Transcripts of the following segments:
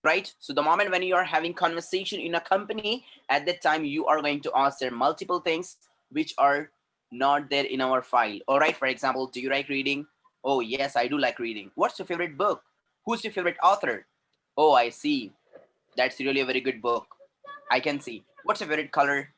right? So the moment when you are having conversation in a company, at that time you are going to ask there multiple things which are not there in our file. All right, for example, do you like reading? Oh yes, I do like reading. What's your favorite book? Who's your favorite author? Oh, I see, that's really a very good book. I can see. What's your favorite color?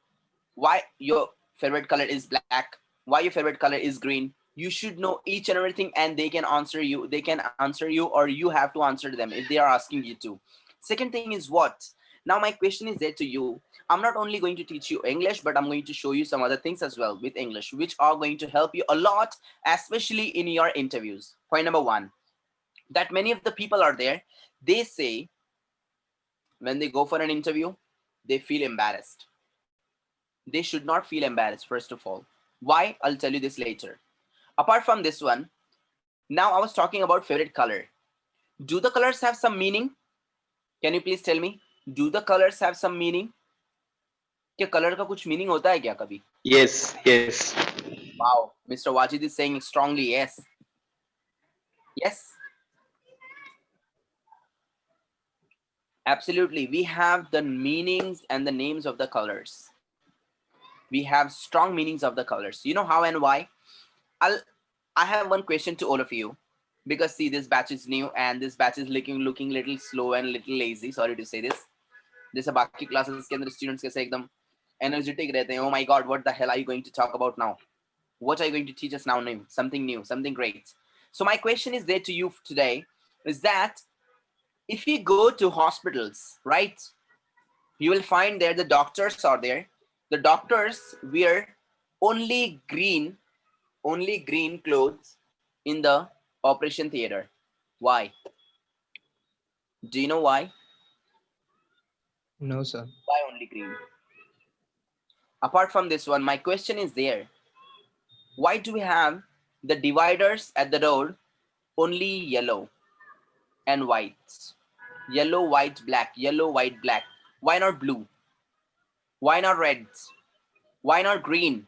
Why your favorite color is black? Why your favorite color is green? You should know each and everything, and they can answer you. They can answer you, or you have to answer them if they are asking you to. Second thing is what? Now my question is there to you. I'm not only going to teach you English, but I'm going to show you some other things as well with English, which are going to help you a lot, especially in your interviews. Point number one, that many of the people are there, they say when they go for an interview, they feel embarrassed. They should not feel embarrassed, first of all. Why? I'll tell you this later. Apart from this one, now I was talking about favorite color. Do the colors have some meaning? Can you please tell me? Do the colors have some meaning? क्या colour का कुछ meaning होता है क्या कभी? Yes, yes. Wow, Mr. Wajid is saying strongly yes. Yes, absolutely. We have the meanings and the names of the colors. We have strong meanings of the colors. You know how and why? I'll I have one question to all of you, because see, this batch is new and this batch is looking little slow and little lazy. Sorry to say this. जैसे बाकी classes के अंदर students कैसे एकदम energetic रहते हैं. Oh my god, what the hell are you going to talk about now? What are you going to teach us now? New, something great. So my question is there to you today is that if you go to hospitals, right, you will find there the doctors are there. The doctors wear only green clothes in the operation theater. Why? Do you know why? No, sir. Why only green? Apart from this one, my question is there. Why do we have the dividers at the road only yellow and white? Yellow, white, black, yellow, white, black. Why not blue? Why not red? Why not green?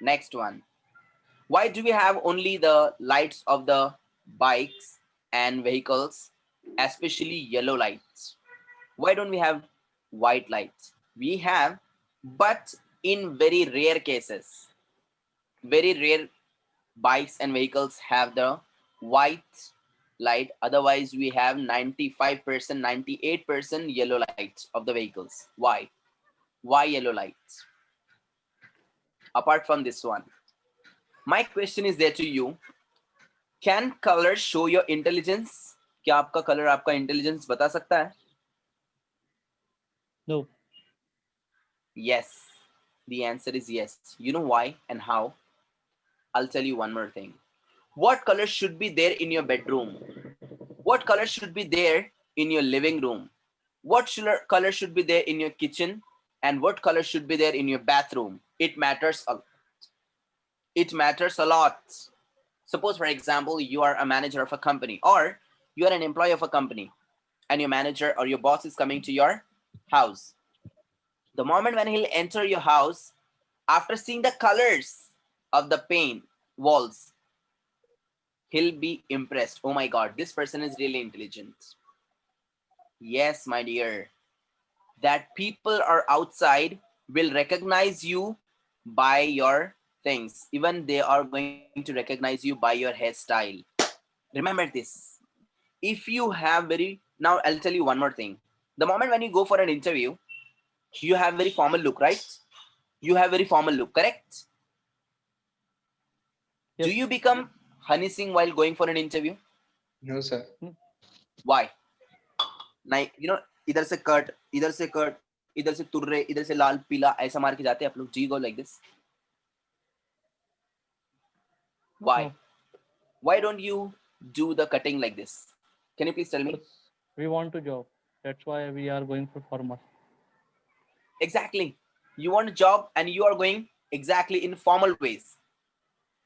Next one. Why do we have only the lights of the bikes and vehicles, especially yellow lights? Why don't we have white lights? We have, but in very rare cases. Very rare bikes and vehicles have the white light. Otherwise, we have 95%, 98% yellow lights of the vehicles. Why? Why yellow lights? Apart from this one, my question is there to you. Can color show your intelligence? क्या आपका colour आपका intelligence बता सकता है? No. Yes. The answer is yes. You know why and how? I'll tell you one more thing. What color should be there in your bedroom? What color should be there in your living room? What color should be there in your kitchen? And what color should be there in your bathroom? It matters a lot. It matters a lot. Suppose, for example, you are a manager of a company, or you are an employee of a company, and your manager or your boss is coming to your house. The moment when he'll enter your house, after seeing the colors of the paint walls, he'll be impressed. Oh my god, this person is really intelligent. Yes, my dear, that people are outside will recognize you by your things. Even they are going to recognize you by your hairstyle. Remember this. If you have very, now I'll tell you one more thing. The moment when you go for an interview, you have very formal look, right? You have very formal look, correct? Yes. Do you become Honey Singh while going for an interview? No, sir. Why? Like, you know, इधर से cut, इधर से cut, इधर से तुर्रे, इधर से लाल पीला ऐसा मार के जाते हैं आप लोग. Do you go like this? Why? No. Why don't you do the cutting like this? Can you please tell me? Because we want to job. That's why we are going for formal. Exactly. You want a job and you are going exactly in formal ways.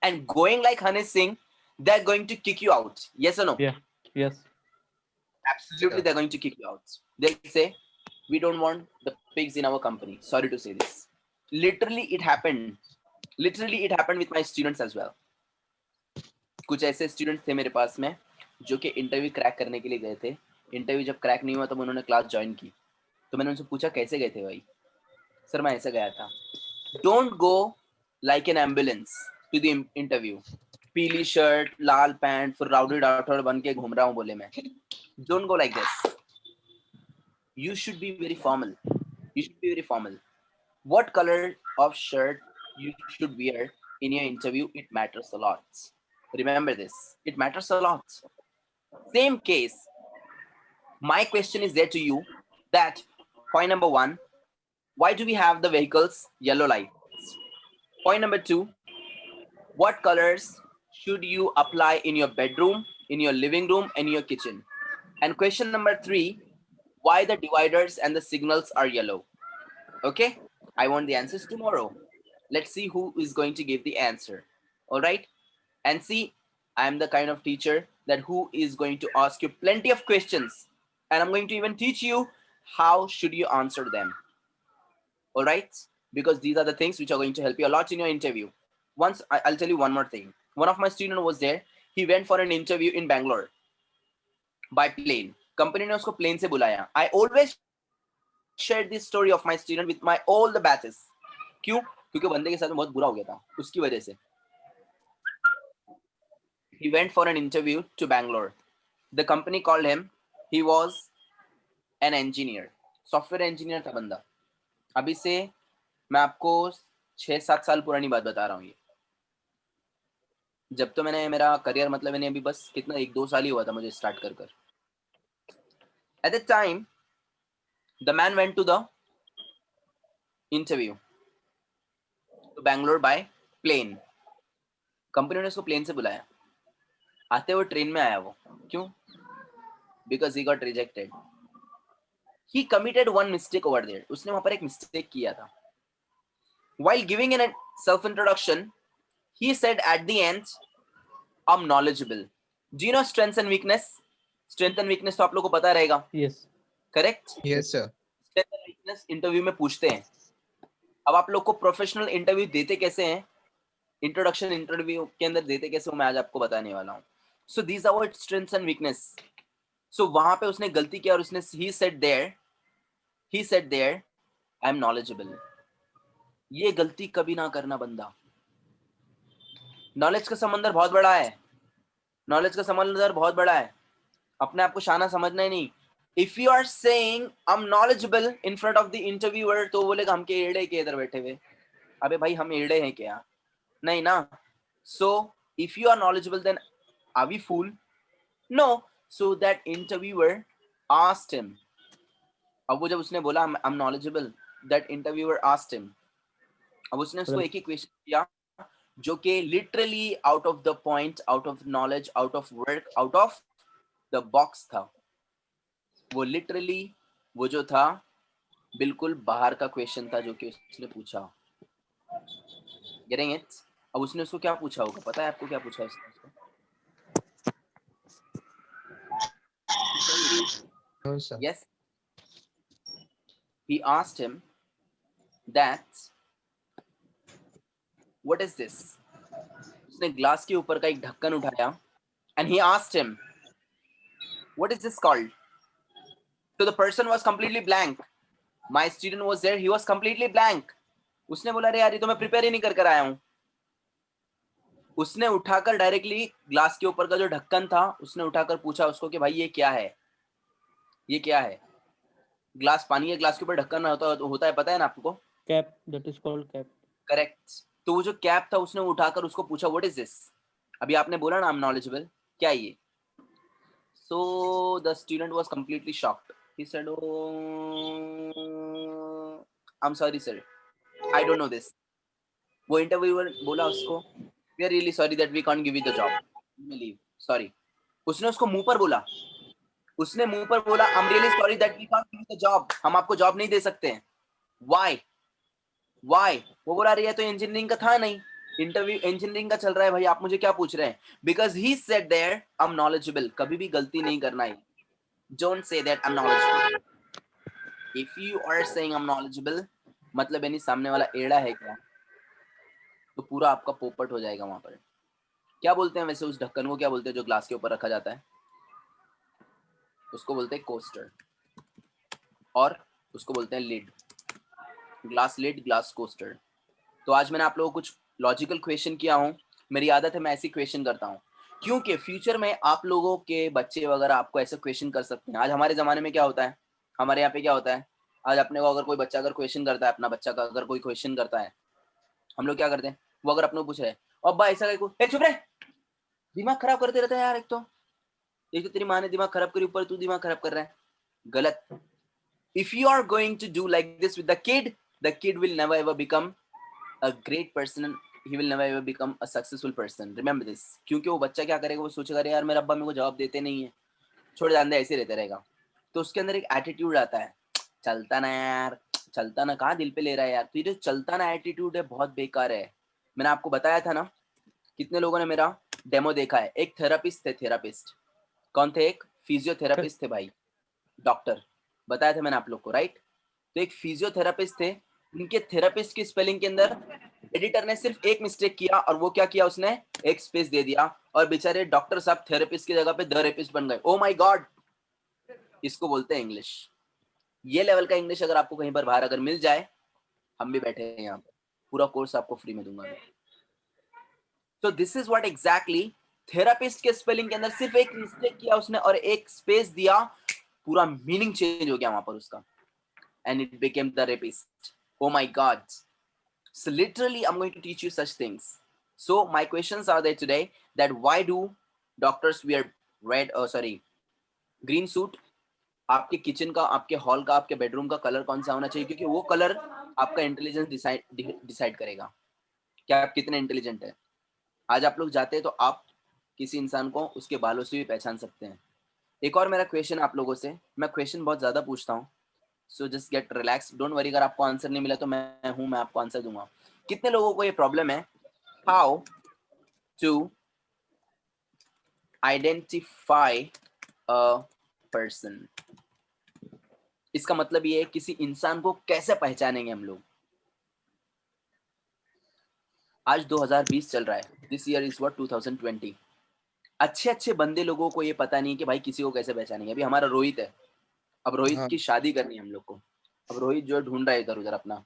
And going like Honey Singh, they're going to kick you out. Yes or no? Yeah. Yes. Absolutely, they're going to kick you out. They'll say, we don't want the pigs in our company. Sorry to say this. Literally, it happened. Literally, it happened with my students as well. कुछ ऐसे students थे मेरे पास में जो कि interview crack करने के लिए गए थे. इंटरव्यू जब क्रैक नहीं हुआ तब उन्होंने क्लास ज्वाइन की, तो मैंने उनसे पूछा कैसे गए थे भाई, सर मैं ऐसे गया था। Don't go like an ambulance to the interview, पीली शर्ट लाल पैंट फिर राउडी डॉक्टर बन के घूम रहा हूँ बोले मैं, don't go like this, you should be very formal, you should be very formal. What color of shirt you should wear in your interview, it matters a lot. Remember this, it matters a lot. Same case, my question is there to you, that point number 1, why do we have the vehicles yellow lights? Point number 2, what colors should you apply in your bedroom, in your living room and your kitchen? And question number 3, why the dividers and the signals are yellow? Okay, I want the answers tomorrow. Let's see who is going to give the answer. All right, and see, I am the kind of teacher that who is going to ask you plenty of questions, and I'm going to even teach you how should you answer them. All right, because these are the things which are going to help you a lot in your interview. Once I'll tell you one more thing. One of my student was there, he went for an interview in Bangalore by plane. Company ने उसको plane से बुलाया. I always share this story of my student with my all the batches. क्यों? क्योंकि बंदे के साथ में बहुत बुरा हो गया था उसकी वजह से. He went for an interview to Bangalore. The company called him. He was an engineer, software engineer था बंदा. अभी से मैं आपको 6-7 साल पुरानी बात बता रहा हूँ. ये जब तो मैंने मेरा करियर मतलब मैंने अभी बस कितना 1-2 साल ही हुआ था मुझे स्टार्ट कर. At that time, the man went to the interview to Bangalore by plane. Company ने उसको प्लेन से बुलाया. आते हुए ट्रेन में आया वो. क्यों? Because he got rejected. He committed one mistake over there. उसने वहां पर एक मिस्टेक किया था. While giving a self introduction, he said at the end, I'm knowledgeable. Do you know strengths and weakness? Strength and weakness तो आप लोगों को पता रहेगा. Yes. Correct? Yes, sir. Strength and weakness interview में पूछते हैं. अब आप लोग को प्रोफेशनल इंटरव्यू देते कैसे हैं, इंट्रोडक्शन इंटरव्यू के अंदर देते कैसे हो, मैं आज आपको बताने वाला हूँ. So these are what strengths and weakness. So वहां पे उसने गलती किया और उसने he said there I am knowledgeable. ये गलती कभी ना करना बंदा. नॉलेज का समंदर बहुत बड़ा है. नॉलेज का समंदर बहुत बड़ा है. अपने आप को शाना समझना ही नहीं. If you are saying I am knowledgeable in front of the interviewer, तो बोलेगा हम के एड़े के इधर बैठे हुए. अबे भाई हम एड़े हैं क्या? नहीं ना. So if you are knowledgeable then are we fool? No. So that interviewer asked him. अब वो जब उसने बोला I am knowledgeable, that interviewer asked him. अब उसने उसको एक ही क्वेश्चन किया जो कि literally out of the point, out of knowledge, out of work, out of the box था. वो लिटरली वो जो था बिल्कुल बाहर का क्वेश्चन था जो कि उसने पूछा. Getting it? अब उसने उसको क्या पूछा होगा, पता है आपको क्या पूछा उसने उसको? No, sir. Yes. He asked him that what is this? उसने ग्लास के ऊपर का एक ढक्कन उठाया and he asked him what is this called? So the person was completely blank. My student was there, he was completely blank. उसने बोला अरे यार ये तो मैं प्रिपेयर ही नहीं कर आया हूँ. उसने उठाकर डायरेक्टली ग्लास के ऊपर का जो ढक्कन था उसने उठाकर पूछा उसको कि भाई ये क्या है, ये क्या है? ग्लास, पानी के ग्लास के ऊपर ढक्कन होता है, पता है ना आपको? Cap. That is called cap. Correct. तो वो जो कैप था उसने उठाकर उसको पूछा व्हाट इज दिस. अभी आपने बोला ना आई एम नॉलेजेबल, क्या ये? So the student was completely shocked. He said I am sorry sir, I don't know this. वो इंटरव्यूअर बोला उसको we are really sorry that we can't give you the job, leave, sorry. उसने उसको मुंह पर बोला, उसने मुंह पर बोला I am really sorry that we can't give you the job, हम आपको जॉब नहीं दे सकते हैं. व्हाई? वो बोला रही है तो इंजीनियरिंग का था नहीं, इंटरव्यू इंजीनियरिंग का चल रहा है भाई, आप मुझे क्या पूछ रहे हैं? Because he said there I am knowledgeable. कभी भी गलती नहीं करना है. Don't say that I am knowledgeable. If you are saying I am knowledgeable, मतलब यानी सामने वाला एड़ा है क्या, तो पूरा आपका पोपट हो जाएगा वहां पर. क्या बोलते हैं वैसे उस ढक्कन को, क्या बोलते हैं जो ग्लास के ऊपर रखा जाता है? उसको बोलते हैं कोस्टर, और उसको बोलते हैं lid, glass lid, glass coaster. तो आज मैंने आप लोगों को कुछ लॉजिकल क्वेश्चन किया हूँ, मेरी आदत है मैं ऐसी क्वेश्चन करता हूँ, क्योंकि फ्यूचर में आप लोगों के बच्चे वगैरह आपको ऐसे क्वेश्चन कर सकते हैं। आज हमारे ज़माने में क्या होता है, हमारे यहाँ पे क्या होता है, आज अपने को अगर कोई बच्चा अगर क्वेश्चन करता है, अपना बच्चा का अगर कोई क्वेश्चन करता है, हम लोग क्या करते हैं, वो अगर अपने को पूछ रहे हैं, अब्बा ऐसा को, चुप रहे, दिमाग खराब करते रहता है यार, एक तो तेरी माँ ने दिमाग खराब करी, ऊपर तू दिमाग खराब कर रहा है। गलत। If you are going to do like this with the kid will never ever become a great person, he will never ever become a successful person, remember this। क्योंकि वो बच्चा क्या करेगा, वो सोचेगा अरे यार मेरा अब्बा मेरे को जवाब देते नहीं है, छोड़ जान दे, ऐसे रहते रहेगा। तो उसके अंदर एक एटीट्यूड आता है, चलता ना यार, चलता ना, कहाँ दिल पे ले रहा है यार, तो ये जो चलता ना एटीट्यूड है बहुत बेकार है। मैंने आपको बताया था ना, कितने लोगों ने मेरा डेमो देखा है। एक थेरापिस्ट थे, थेरापिस्ट कौन थे, एक फिजियोथेरापिस्ट थे भाई, डॉक्टर, बताया था मैंने आप लोग को, राइट। तो एक फिजियोथेरापिस्ट थे, उनके थेरापिस्ट की स्पेलिंग के अंदर एडिटर ने सिर्फ एक मिस्टेक किया, और वो क्या किया, उसने एक स्पेस दे दिया, और बेचारे डॉक्टर साहब थेरेपिस्ट की जगह पे द रेपिस्ट बन गए। ओ माय गॉड, इसको बोलते हैं इंग्लिश। ये लेवल का इंग्लिश अगर आपको कहीं पर बाहर अगर मिल जाए, हम भी बैठे हैं यहाँ पे, पूरा कोर्स आपको फ्री में दूंगा। तो this is what exactly, therapist के स्पेलिंग के अंदर सिर्फ एक मिस्टेक किया उसने और एक स्पेस दिया, पूरा मीनिंग चेंज हो गया वहां पर उसका, and it became the rapist. Oh my God. So literally, I'm going to teach you such things. So my questions are there today, that why do doctors wear green suit? आपके kitchen का, आपके hall का, आपके bedroom का colour कौन सा होना चाहिए? क्योंकि वो कलर आपका इंटेलिजेंस डिसाइड करेगा कि आप कितने इंटेलिजेंट है। आज आप लोग जाते हैं तो आप किसी इंसान को उसके बालों से भी पहचान सकते हैं। एक और मेरा क्वेश्चन आप लोगों से, मैं क्वेश्चन बहुत ज्यादा पूछता हूँ, so just get relax, don't worry. अगर आपको आंसर नहीं मिला तो मैं आपको आंसर दूंगा। कितने लोगों को ये प्रॉब्लम है, how to identify a person? इसका मतलब ये है किसी इंसान को कैसे पहचानेंगे हम लोग। आज 2020 चल रहा है, दिस ईयर इज व्हाट 2020। अच्छे अच्छे बंदे लोगों को ये पता नहीं कि भाई किसी को कैसे पहचानेंगे। अभी हमारा रोहित है, अब रोहित हाँ की शादी करनी है हम लोग को। अब रोहित जो है ढूंढ रहा है इधर उधर अपना,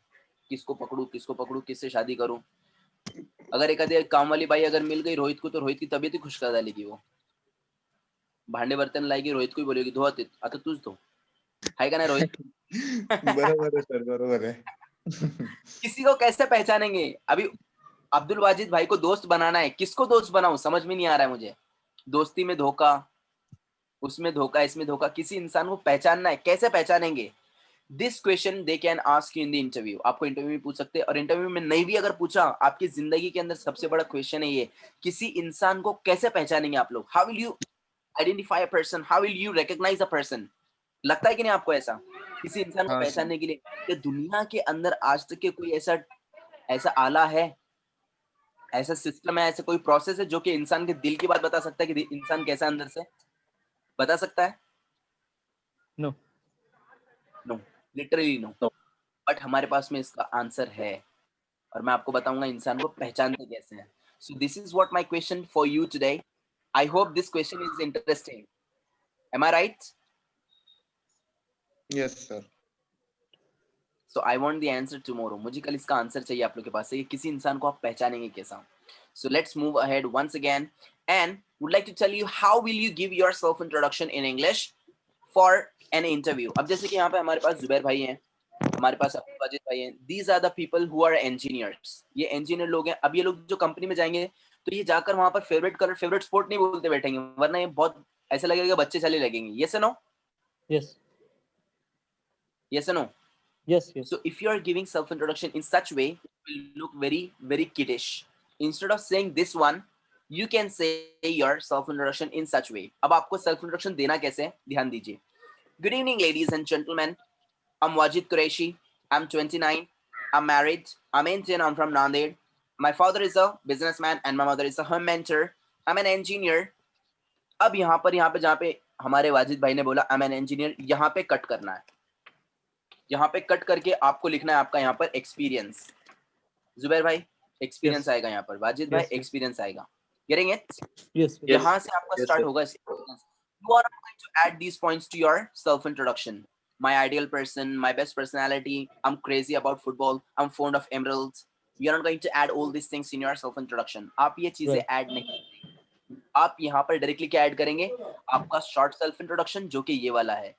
किसको पकड़ू, किससे शादी करूं। अगर एक आधे काम वाली बाई अगर मिल गई रोहित को, तो रोहित की तबीयत ही खुश कर डालेगी। वो भांडे बर्तन लाएगी, रोहित को ही बोलेगी धो, आता तूच धो, है का ना रोहित? बरोबर आहे सर, बरोबर आहे. किसी को कैसे पहचानेंगे? अभी अब्दुल वाजिद भाई को दोस्त बनाना है, किसको दोस्त बनाऊं समझ में नहीं आ रहा है मुझे। दोस्ती में धोखा, उसमें धोखा, इसमें धोखा। किसी इंसान को पहचानना है, कैसे पहचानेंगे? This question they can ask you in the interview. आपको इंटरव्यू में पूछ सकते हैं, और इंटरव्यू में नहीं भी अगर पूछा, आपकी जिंदगी के अंदर सबसे बड़ा क्वेश्चन है ये, किसी इंसान को कैसे पहचानेंगे आप लोग? How will you identify a person, how will you recognise a person? लगता है कि नहीं आपको ऐसा, किसी इंसान को हाँ सर. पहचानने के लिए कि दुनिया के अंदर आज तक के कोई ऐसा ऐसा आला है, ऐसा सिस्टम है, ऐसा कोई प्रोसेस है जो कि इंसान के दिल की बात बता सकता है कि इंसान कैसा अंदर से बता सकता है? No. No, literally no. No. But हमारे पास में इसका आंसर है, और मैं आपको बताऊंगा इंसान को पहचानते कैसे हैं। So this is what my question for you today. I hope this question is interesting, am I right? Yes sir. So I want the answer tomorrow. मुझे कल इसका आंसर चाहिए आप लोग के पास से, किसी इंसान को आप पहचानेंगे कैसा। So let's move ahead once again, and would like to tell you how will you give your self introduction in English for an interview. अब जैसे कि यहाँ पे हमारे पास जुबैर भाई हैं, हमारे पास अब्दुल वाजिद भाई हैं, these are the people who are engineers. ये इंजीनियर लोग हैं। अब ये लोग जो कंपनी में जाएंगे, तो ये जाकर वहां पर फेवरेट कलर, फेवरेट स्पोर्ट नहीं बोलते बैठेंगे, वरना ये बहुत ऐसा लगेगा बच्चे चले लगेंगे। Yes no? Yes. Yes no? Yes. Yes. So if you are giving self introduction in such way, it will look very kiddish. Instead of saying this one, you can say your self introduction in such way. अब आपको self introduction देना कैसे है, ध्यान दीजिए। Good evening ladies and gentlemen, I'm Wajid Qureshi, I'm 29, I'm married, I'm Indian, I'm from Nanded. My father is a businessman and my mother is a home mentor. I'm an engineer. अब यहाँ पे जहाँ पे हमारे वाजिद भाई ने बोला I'm an engineer, यहाँ पे कट करना है। यहाँ पे कट करके आपको लिखना है आपका यहाँ पर एक्सपीरियंस। जुबैर भाई एक्सपीरियंस Yes. आएगा यहाँ पर, वाजिद भाई Yes. Yes. एक्सपीरियंस आएगा। Getting it? Yes. Yes. Yes. यहाँ से आपका Yes स्टार्ट sir. होगा experience। You are not going to add these points to your self introduction. My ideal person, my best personality, I'm crazy about football, I'm fond of emeralds. You're not going to add all these things in your self introduction. आप ये चीजें Right. Add नहीं, आप यहाँ पर directly क्या add करेंगे, आपका शॉर्ट सेल्फ इंट्रोडक्शन जो कि ये वाला है.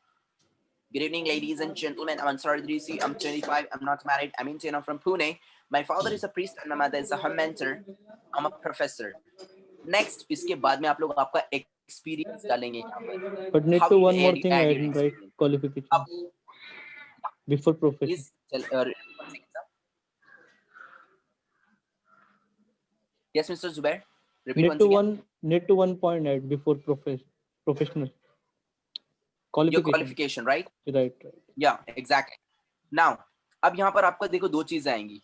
Good evening, ladies and gentlemen. I'm Ansar Idrisi. I'm 25. I'm not married. I'm Indian. I'm from Pune. My father is a priest and my mother is a home mentor. I'm a professor. Next, इसके बाद में आप लोग आपका experience डालेंगे यहाँ पर. But need How to you one more add, thing add add your in, right? experience. Qualifications before profession. Please tell. One second, sir. Yes, Mr. Zubair. Repeat Need once to again. one point add before professional Your qualification. qualification, right? Right. Yeah, exactly. Now, अब यहाँ पर आपका देखो दो चीजें आएंगी.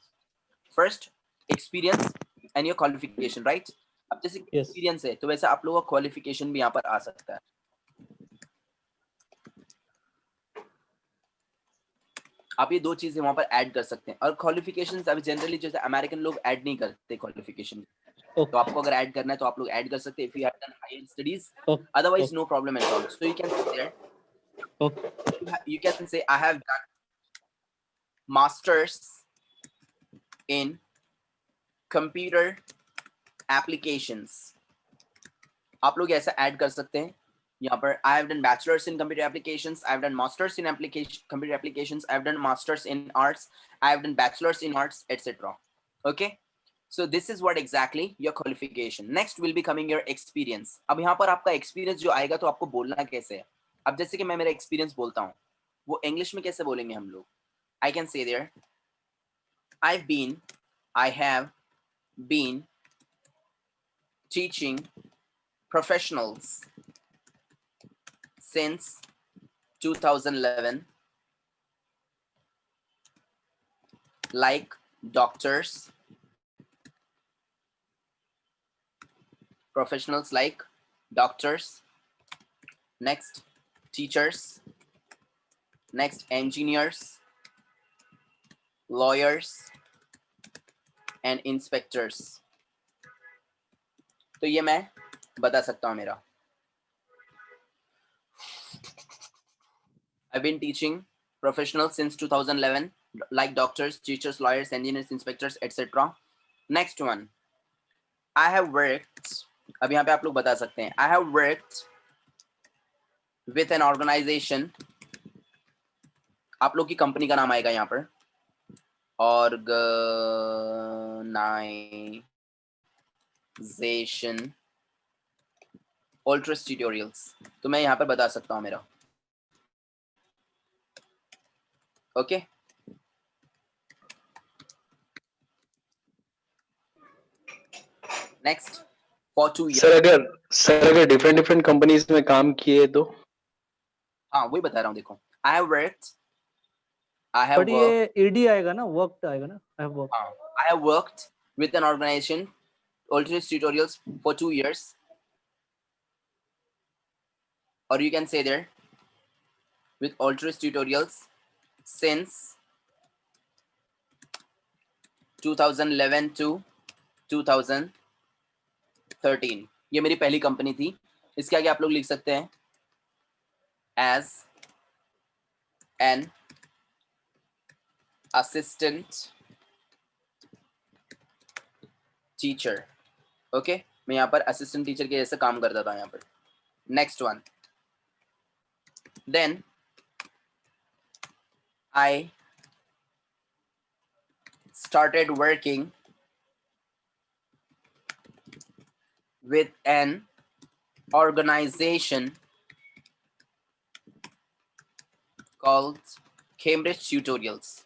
First, experience and your qualification, right? अब जैसे Yes. एक्सपीरियंस है तो वैसे आप लोगों का क्वालिफिकेशन भी यहाँ पर आ सकता है. आप ये दो चीजें वहां पर ऐड कर सकते हैं. और क्वालिफिकेशंस अभी जनरली जैसे अमेरिकन लोग ऐड नहीं करते क्वालिफिकेशन. Okay. तो आपको अगर ऐड करना है तो आप लोग ऐड कर सकते हैं if you have done higher studies. Okay. Otherwise, Okay. no problem at all. So you can say there. Okay. You can say I have done masters in computer applications. आप लोग ऐसा ऐड कर सकते हैं यहाँ पर. I have done bachelor's in computer applications. I have done masters in computer applications. I have done masters in arts. I have done bachelor's in arts, etc. Okay. So this is what exactly your qualification. Next will be coming your experience. अब यहाँ पर आपका experience जो आएगा तो आपको बोलना कैसे है. अब जैसे कि मैं मेरा experience बोलता हूँ वो English में कैसे बोलेंगे हम लोग. I can say there I have been teaching professionals since 2011, like doctors, professionals like doctors, next teachers, next engineers, lawyers and inspectors. तो ये मैं बता सकता हूँ मेरा. I've been teaching professionals since 2011, like doctors, teachers, lawyers, engineers, inspectors, etc. Next one, I have worked. अब यहाँ पे आप लोग बता सकते हैं I have worked with an organization. आप लोग की कंपनी का नाम आएगा यहाँ पर. Organization Ultras Tutorials. तो मैं यहाँ पर बता सकता हूँ मेरा. Okay. Next, for 2 years. Sir अगर डिफरेंट कंपनीज में काम किए तो. हाँ वही बता रहा हूँ देखो. I have worked. I have But ये ED आएगा ना, worked आएगा ना. I have worked. I have worked with an organization, Ultras Tutorials, for 2 years. Or you can say there, with Ultras Tutorials since 2011 to 2013. ये मेरी पहली company थी. इसके आगे आप लोग लिख सकते हैं as an assistant teacher. Okay मैं यहाँ पर असिस्टेंट टीचर के जैसे काम करता था यहाँ पर. Next one, then I started working with an organization called Cambridge Tutorials.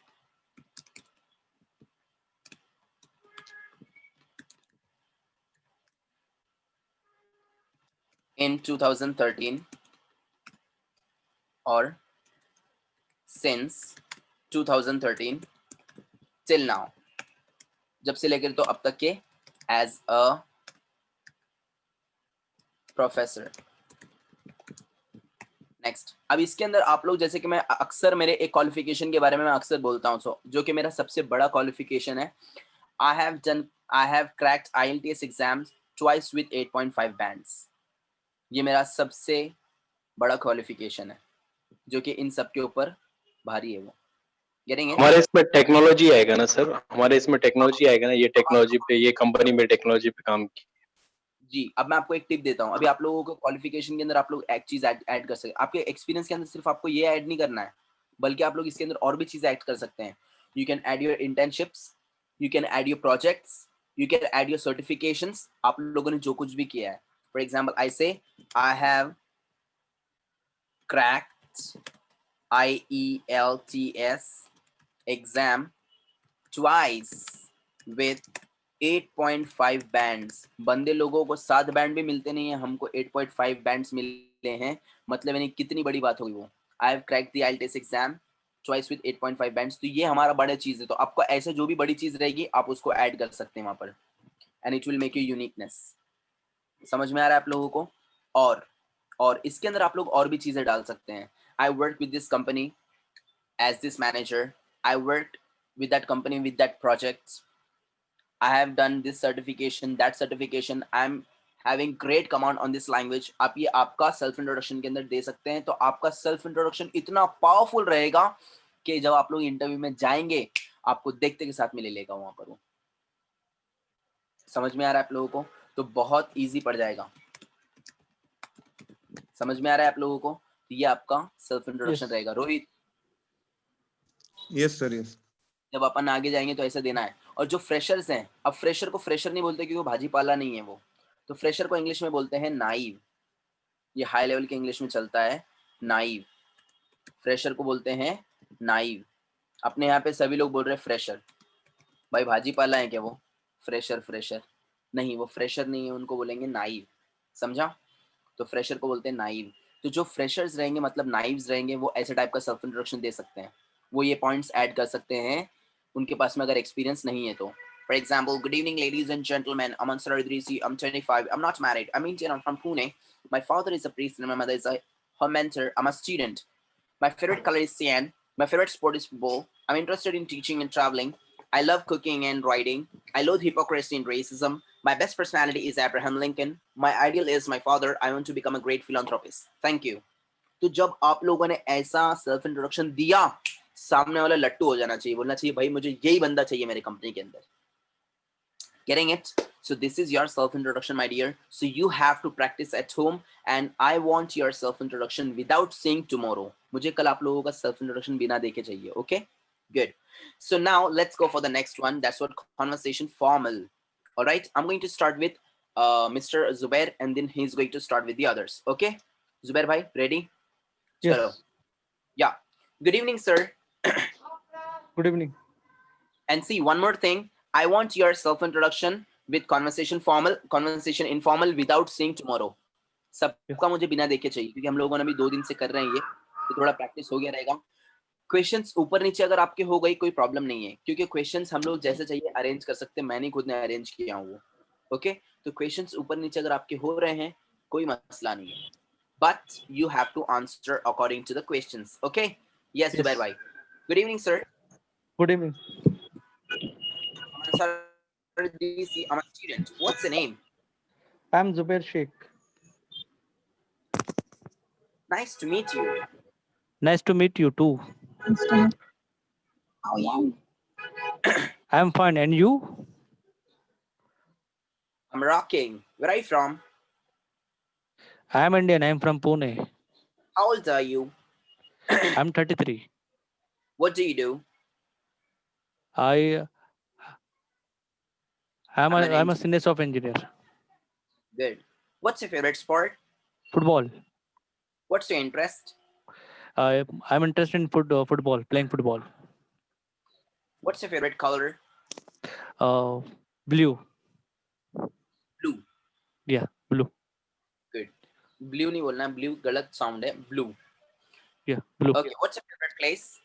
In 2013 or since 2013 till now. जब से लेकर तो अब तक के as a professor. नेक्स्ट, अब इसके अंदर आप लोग जैसे कि मैं अक्सर मेरे एक क्वालिफिकेशन के बारे में मैं अक्सर बोलता हूँ, जो कि मेरा सबसे बड़ा क्वालिफिकेशन है. I have cracked IELTS exams twice with 8.5 bands. ये मेरा सबसे बड़ा क्वालिफिकेशन है जो कि इन सब के ऊपर भारी है वो। Getting it? हमारे इसमें टेक्नोलॉजी आएगा ना सर, हमारे इसमें टेक्नोलॉजी आएगा ना, ये टेक्नोलॉजी पे, ये कंपनी में टेक्नोलॉजी पे काम की। जी, अब मैं आपको एक टिप देता हूँ। अभी आप लोगों को क्वालिफिकेशन के अंदर आप लोग एक चीज ऐड कर सकते हैं। आपके एक्सपीरियंस के अंदर सिर्फ आपको ये ऐड नहीं करना है, बल्कि आप लोग इसके अंदर और भी चीजें ऐड कर सकते हैं। You can add your internships, you can add your projects, you can add your certifications. आप लोगों ने जो कुछ भी किया है, फॉर एग्जांपल आई से I have cracked IELTS exam twice with 8.5 bands. बंदे लोगों को 7 बैंड भी मिलते नहीं है, हमको 8.5 बैंड्स मिले हैं, मतलब यानी कितनी बड़ी बात होगी वो। I have cracked the IELTS exam twice with 8.5 bands. तो ये हमारा बड़ा चीज है। तो आपको ऐसे जो भी बड़ी चीज रहेगी आप उसको ऐड कर सकते हैं वहां पर, and it will make you uniqueness. समझ में आ रहा है आप लोगों को? और इसके अंदर आप लोग और भी चीजें डाल सकते हैं। I work with this company as this manager, I worked with that company with that project, I have done this certification, that certification, I'm having great command on this language। आप ये आपका सेल्फ इंट्रोडक्शन के अंदर दे सकते हैं। तो आपका self introduction इतना पावरफुल रहेगा कि जब आप लोग इंटरव्यू में जाएंगे आपको देखते के साथ में ले लेगा वहां पर वो। समझ में आ रहा है आप लोगों को? तो बहुत इजी पड़ जाएगा। समझ में आ रहा है आप लोगों को? तो ये आपका सेल्फ इंट्रोडक्शन Yes. रहेगा। Rohit, yes sir yes. जब अपन आगे जाएंगे तो ऐसा देना है। और जो फ्रेशर्स हैं, अब फ्रेशर को फ्रेशर नहीं बोलते क्योंकि वो भाजी पाला नहीं है वो, तो फ्रेशर को इंग्लिश में बोलते हैं नाइव। ये हाई लेवल के इंग्लिश में चलता है, नाइव। फ्रेशर को बोलते हैं नाइव। अपने यहाँ पे सभी लोग बोल रहे हैं फ्रेशर। भाई भाजी पाला है क्या वो? फ्रेशर फ्रेशर नहीं, वो फ्रेशर नहीं है, उनको बोलेंगे नाइव। समझा? तो फ्रेशर को बोलते हैं नाइव। तो जो फ्रेशर्स रहेंगे मतलब नाइव्स रहेंगे, वो ऐसे टाइप का सेल्फ इंट्रोडक्शन दे सकते हैं। वो ये पॉइंट्स ऐड कर सकते हैं उनके पास में अगर एक्सपीरियंस नहीं है तो। For example, good evening, ladies and gentlemen. I'm Ansar Idrisi. I'm 25. I'm not married. I'm Indian. I'm from Pune. My father is a priest and my mother is her mentor. I'm a student. My favorite color is cyan. My favorite sport is football. I'm interested in teaching and traveling. I love cooking and writing. I loathe hypocrisy and racism. My best personality is Abraham Lincoln. My ideal is my father. I want to become a great philanthropist. Thank you. तो जब आप लोगों ने ऐसा self introduction दिया, सामने वाला लट्टू हो जाना चाहिए, बोलना चाहिए भाई मुझे यही बंदा चाहिए मेरे कंपनी के अंदर। Getting it? So this is your self introduction, my dear. So you have to practice at home, and I want your self introduction without saying tomorrow. मुझे कल आप लोगों का self introduction बिना देखे चाहिए, okay? Good. So now let's go for the next one. That's what conversation formal. All right, I'm going to start with Mr. Zubair, and then he's going to start with the others. Okay, Zubair bhai, ready? Chalo. Yes. Yeah. Good evening, sir. Good evening. And see, one more thing. I want your self-introduction with conversation formal, conversation informal without saying tomorrow. सबका मुझे बिना देखे चाहिए क्योंकि हम लोगों ने भी 2 दिन से कर रहे हैं ये, तो थोड़ा प्रैक्टिस हो गया रहेगा। क्वेश्चंस ऊपर नीचे अगर आपके हो गई कोई प्रॉब्लम नहीं है, क्योंकि क्वेश्चंस हम लोग जैसे चाहिए अरेंज कर सकते हैं। मैंने खुद ने अरेंज किया हूँ वो। ओके, तो क्वेश्चंस ऊपर नीचे अगर आपके हो रहे हैं कोई मसला नहीं है, but you have to answer according to the questions. Okay? Yes, Yes. Zubair bhai. Good evening, sir. Good evening. I'm a student. What's your name? I'm Zubair Sheikh. Nice to meet you. Nice to meet you too. How are you? I'm fine. And you? I'm rocking. Where are you from? I'm Indian. I'm from Pune. How old are you? I'm 33. What do you do? I'm an a engineer. senior software engineer. Good. What's your favorite sport? Football. What's your interest? I'm interested in football, playing football. What's your favorite color? Blue. Blue. Yeah, blue. Good. Blue नहीं बोलना, blue गलत sound है. Blue. Yeah, blue. Okay. What's your favorite place?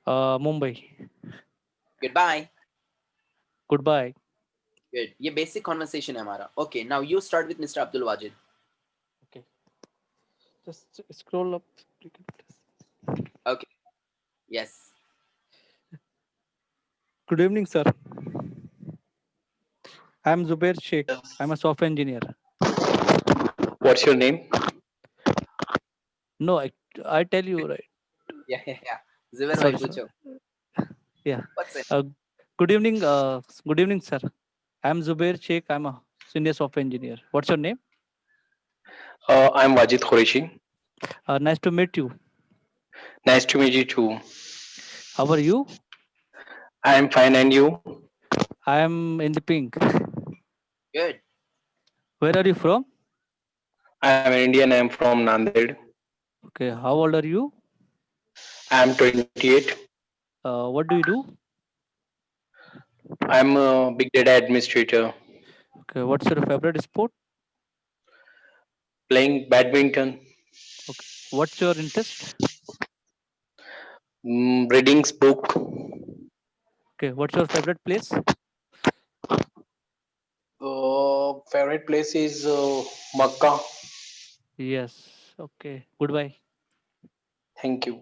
Mumbai. Goodbye. Goodbye. Good. ये basic conversation है हमारा. Okay. Now you start with Mr. Abdul Wajid. Okay. Just scroll up. Okay. Yes. Good evening, sir. I'm Zubair Sheikh. I'm a software engineer. What's your name? No, I tell you right. Yeah. Zubair bhai, Sorry, sorry. पूछो. Yeah. What's it? Uh, good evening. Good evening, sir. I'm Zubair Sheikh. I'm a senior software engineer. What's your name? I'm Wajid Qureshi. Nice to meet you. Nice to meet you too. How are you? I'm fine, and you? I am in the pink. Good. Where are you from? I'm an Indian. I'm from Nanded. Okay. How old are you? I'm 28. What do you do? I'm a big data administrator. Okay. What's your favorite sport? Playing badminton, Okay. What's your interest? reading book. Okay. What's your favorite place? Favorite place is Makkah. Yes. Okay. Goodbye. Thank you.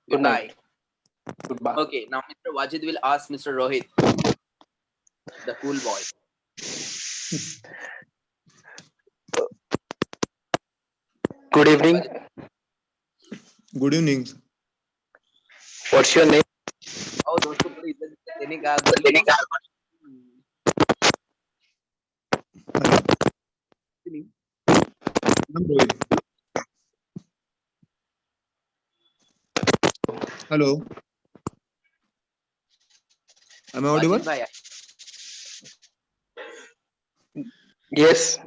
Good Goodbye. night. Goodbye. Okay, now Mr. Wajid will ask Mr. Rohit, the cool boy. Good evening. Good evening. What's your name? Oh, दोस्तों को इज्जत देने का good evening. I'm Rohit. Hello. Am I audible? Wajid bhai. Yes.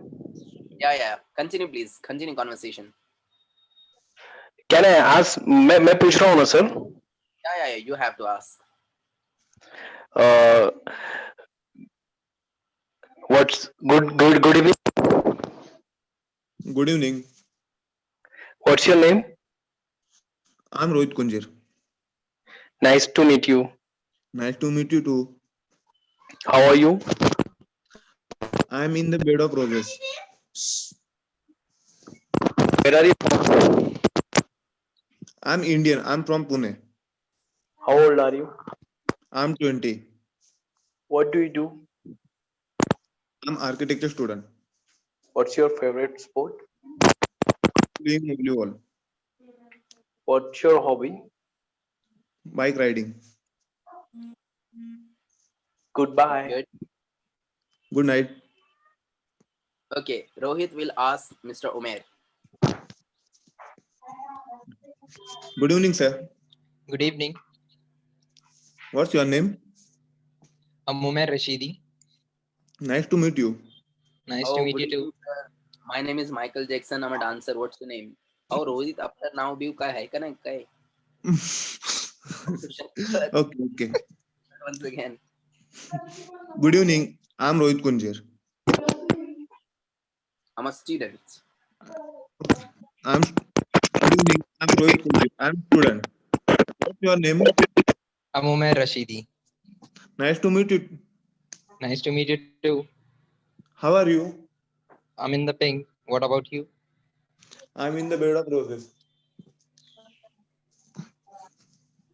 Yeah. Continue please. Continue conversation. Can I ask? मैं पूछ रहा हूँ ना sir. Yeah. You have to ask. What's good evening. Good evening. What's your name? I'm Rohit Kunjir. Nice to meet you. Nice to meet you too. How are you? I'm in the bed of roses. Where are you from? I'm Indian. I'm from Pune. How old are you? I'm 20. What do you do? I'm architecture student. What's your favorite sport? Playing volleyball. What's your hobby? Bike riding. Goodbye. Good. Good night. Okay, Rohit will ask Mr. Umair. Good evening, sir. Good evening. What's your name? I'm Umair Rashidi. Nice to meet you. Nice to meet good you too. evening, sir. My name is Michael Jackson. I'm a dancer. What's your name? Oh, Rohit, after now do काय है का नहीं काय? Okay. Once again. Good evening. I'm Rohit Kunjir. I'm a student. Good evening. I'm Rohit Kunjir. I'm student. What's your name? I'm Umair Rashidi. Nice to meet you. Nice to meet you too. How are you? I'm in the pink. What about you? I'm in the bed of roses.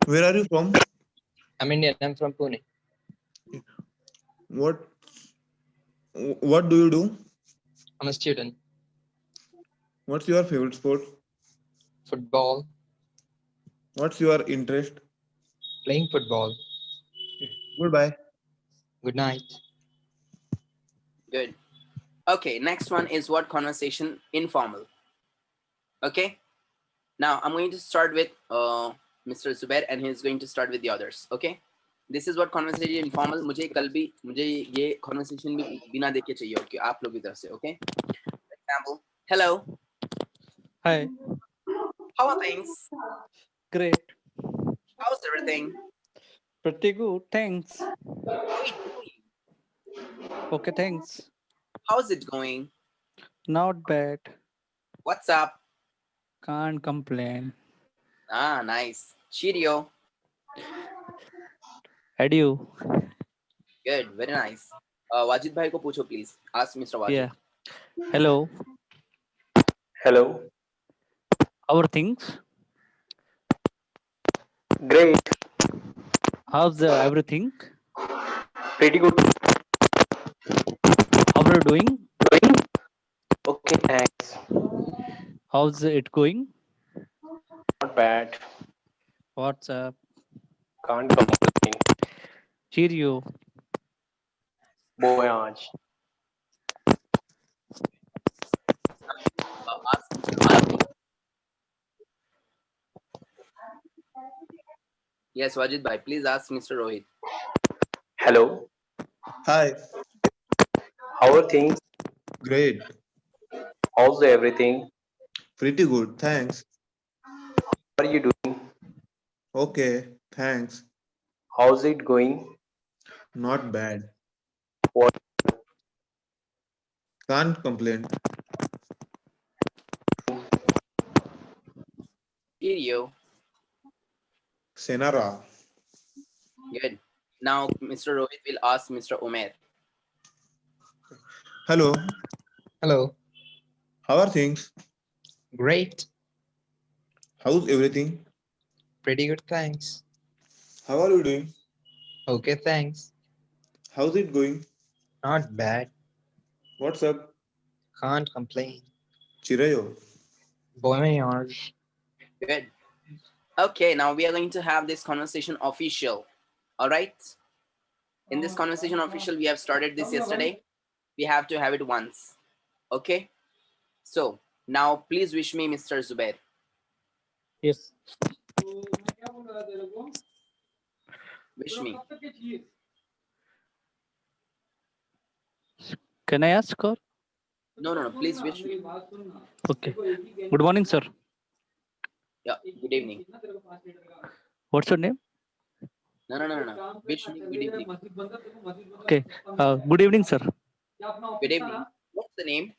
Where are you from? I'm Indian. I'm from Pune. What do you do? I'm a student. What's your favorite sport? Football. What's your interest? Playing football. Goodbye. Good night. Good. Okay, next one is what conversation informal. Okay. Now I'm going to start with Mr. Zubair and he's going to start with the others. Okay. This is what conversation informal. मुझे ये conversation भी बिना देखे चाहिए okay आप लोग की तरफ से okay. For example, hello. Hi. How are things? Great. How's everything? Pretty good. Thanks. How are you doing? Okay. Thanks. How's it going? Not bad. What's up? Can't complain. Ah, nice. Cheerio. Adieu. Good. Very nice. Wajid bhai को पूछो please. Ask Mr. Wajid. Yeah. Hello. Hello. How are things? Great. How's everything? Pretty good. How are you doing? Okay, thanks. How's it going? bad. What's up? Can't complain. Cheerio. Voyage. Ask Mr. Wajid. Yes, Wajid bhai, please ask Mr. Rohit. Hello. Hi. How are things? Great. How's everything? Pretty good. Thanks. What are you doing? Okay. Thanks. How's it going? Not bad. What? Can't complain. Cheerio. Senara. Good. Now, Mr. Rohit will ask Mr. Umair. Hello. Hello. How are things? Great. How's everything? Pretty good, thanks. How are you doing? Okay, thanks. How's it going? Not bad. What's up? Can't complain. Chirayo. Voyage. Good. Okay, now we are going to have this conversation official. All right. In this conversation official, we have started this yesterday. We have to have it once. Okay. So now please wish me Mr. Zubair. Yes. Wish me. Can I ask or? No. Please wish me. Okay. Good morning, sir. Yeah. Good evening. What's your name? No. Wish me good evening. Okay. Good evening, sir. Good evening. What's the name?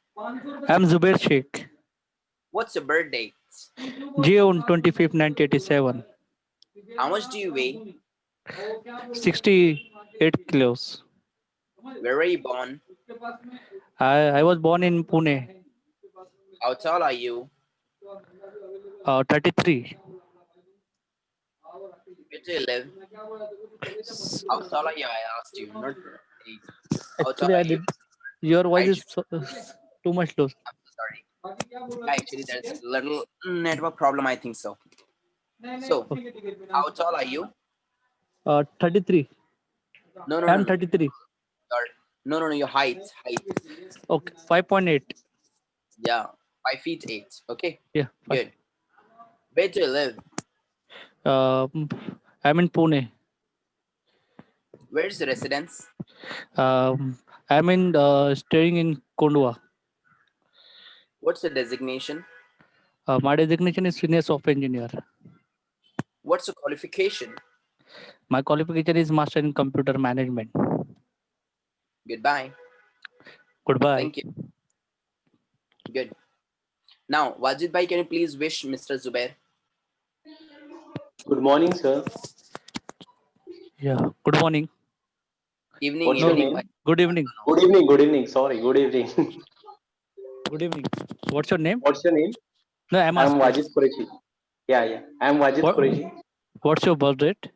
I'm Zubair Sheikh. What's your birthday? June 25th, 1987. How much do you weigh? 68 kilos. Where were you born? I was born in Pune. How tall are you? 33. Where do you live? How tall are you? I asked you, not age. How tall Actually, are I you? did. Your voice Height is too much low. Sorry. Actually, there's a little network problem, I think so. So, how tall are you? 33. No. I'm 33. No, your height. Okay. 5.8. Yeah, 5'8". Okay, Yeah. good. Where do you live? I'm in Pune. Where's the residence? I'm in staying in Kondua. What's the designation? My designation is senior software engineer. What's the qualification? My qualification is master in computer management. Goodbye. Goodbye. Thank you. Good. Now, Wajid bhai, can you please wish Mr. Zubair? Good morning, sir. Yeah. Good morning. Evening, What's your evening. name? Bhai. Good evening. Good evening. Sorry, good evening. Good evening. What's your name? What's your name? No, I'm I'm asking. Wajid Qureshi. Yeah. I'm Wajid What- Qureshi. What's your birth date?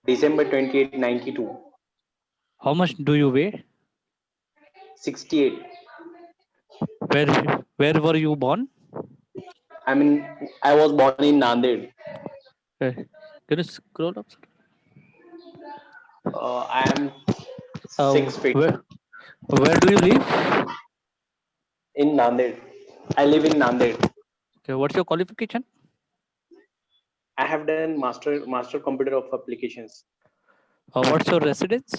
December 28, 92. How much do you weigh? 68. Where were you born? I was born in Nanded. Can you scroll up? I am Uh, 6 feet where do you live? in Nanded. I live in Nanded. Okay, what's your qualification? I have done master computer of applications. What's your residence?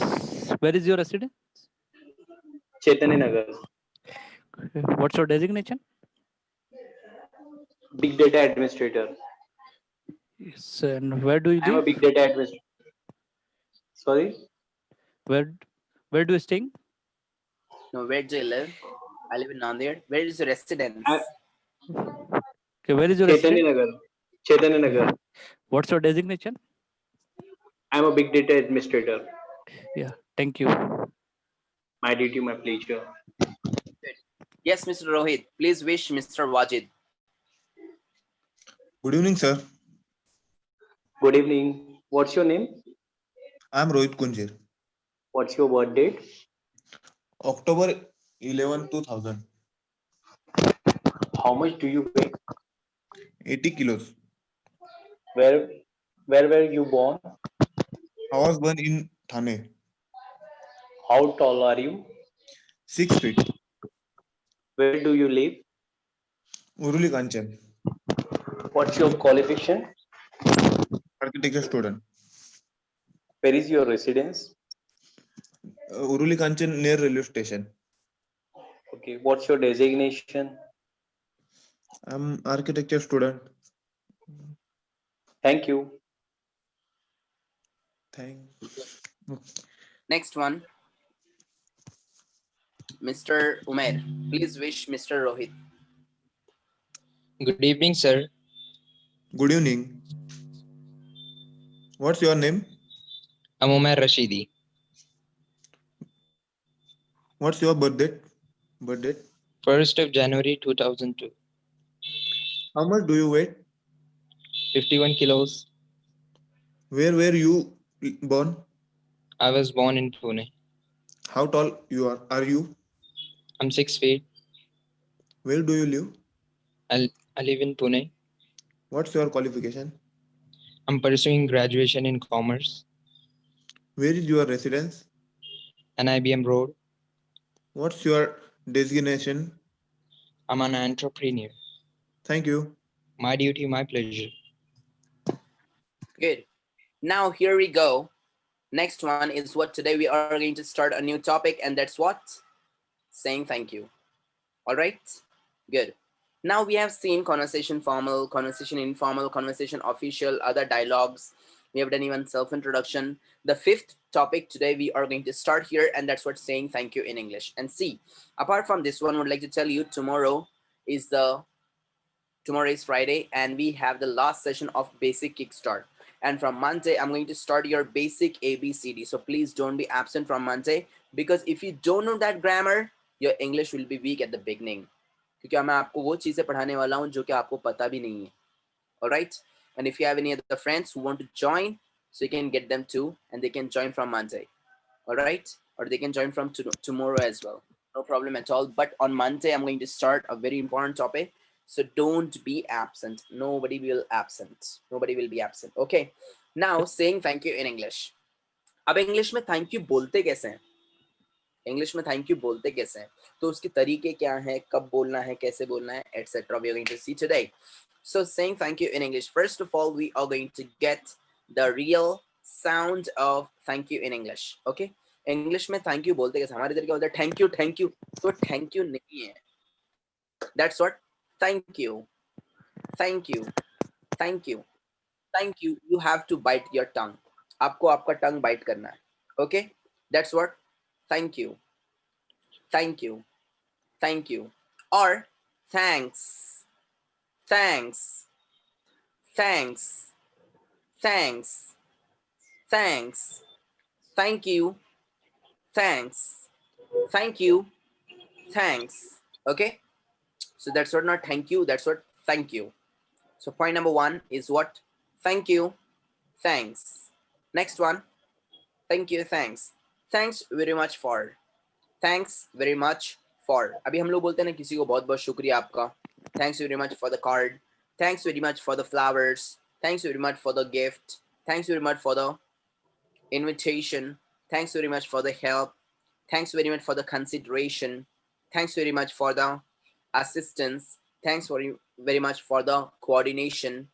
Where is your residence? Chaitanya Nagar. Okay, what's your designation? Big data administrator. Yes, and where do you I'm a live? big data administrator. Sorry. Where do you staying? No, where do you live? I live in Nanded. Where is your residence? Okay, where is your Chaitanya residence? Nagar. Chaitanya Nagar. What's your designation? I'm a big data administrator. Yeah, thank you. My duty, my pleasure. Yes, Mr. Rohit. Please wish Mr. Wajid. Good evening, sir. Good evening. What's your name? I'm Rohit Kunjir. What's your birth date? October 11, 2000. How much do you weigh? 80 kilos. Where were you born? I was born in Thane. How tall are you? 6 feet. Where do you live? Uruli Kanchan. What's your qualification? Architecture student. Where is your residence? Uruli Kanchan near railway station. Okay, what's your designation? I'm architecture student. Thank you. Thank. Next one, Mr. Umair. Please wish Mr. Rohit. Good evening, sir. Good evening. What's your name? I'm Umair Rashidi. What's your birth date? 1st of January 2002. How much do you weigh? 51 kilos. Where were you born? I was born in Pune. How tall you are? Are you? I'm 6 feet. Where do you live? I live in Pune. What's your qualification? I'm pursuing graduation in commerce. Where is your residence? NIBM Road. What's your designation? I'm an entrepreneur. Thank you. My duty, my pleasure. Good. Now here we go. Next one is what today we are going to start a new topic, and that's what? Saying thank you. All right? Good. Now we have seen conversation formal, conversation informal, conversation official, other dialogues. We have done even self-introduction. The fifth topic today we are going to start here, and that's what saying thank you in English. And see, apart from this one, I would like to tell you tomorrow is Friday, and we have the last session of basic kickstart. And from Monday, I'm going to start your basic ABCD. So please don't be absent from Monday, because if you don't know that grammar, your English will be weak at the beginning. क्योंकि मैं आपको वो चीजें पढ़ाने वाला हूँ जो कि आपको पता भी नहीं है. All right? And if you have any other friends who want to join, so you can get them too, and they can join from Monday. All right? Or they can join from tomorrow as well. No problem at all. But on Monday, I'm going to start a very important topic. So don't be absent. Nobody will absent. Nobody will be absent. Okay. Now saying thank you in English. अब English में thank you बोलते कैसे हैं? English में thank you बोलते कैसे हैं? तो उसके तरीके क्या हैं, कब बोलना है, कैसे बोलना है, etc. We are going to see today. So saying thank you in English. First of all, we are going to get the real sound of thank you in English. Okay? English में thank you बोलते कैसे? हमारे इधर क्या बोलते हैं? Thank you. तो thank you नहीं है. That's what thank you. Thank you. Thank you. Thank you. You have to bite your tongue. आपको आपका tongue bite करना है. Okay? That's what thank you. Thank you. Thank you. Or thanks. Thanks. Thanks. Thanks. Thanks. Thank you. Thanks. Thank you. Thanks. Okay? So that's what not thank you, that's what thank you. So point number one is what? Thank you. Thanks. Next one. Thank you. Thanks. Thanks very much for. Thanks very much for. अभी हम लोग बोलते हैं ना किसी को बहुत बहुत शुक्रिया आपका. Thanks very much for the card. Thanks very much for the flowers. Thanks very much for the gift. Thanks very much for the invitation. Thanks very much for the help. Thanks very much for the consideration. Thanks very much for the assistance. Thanks very much for the coordination.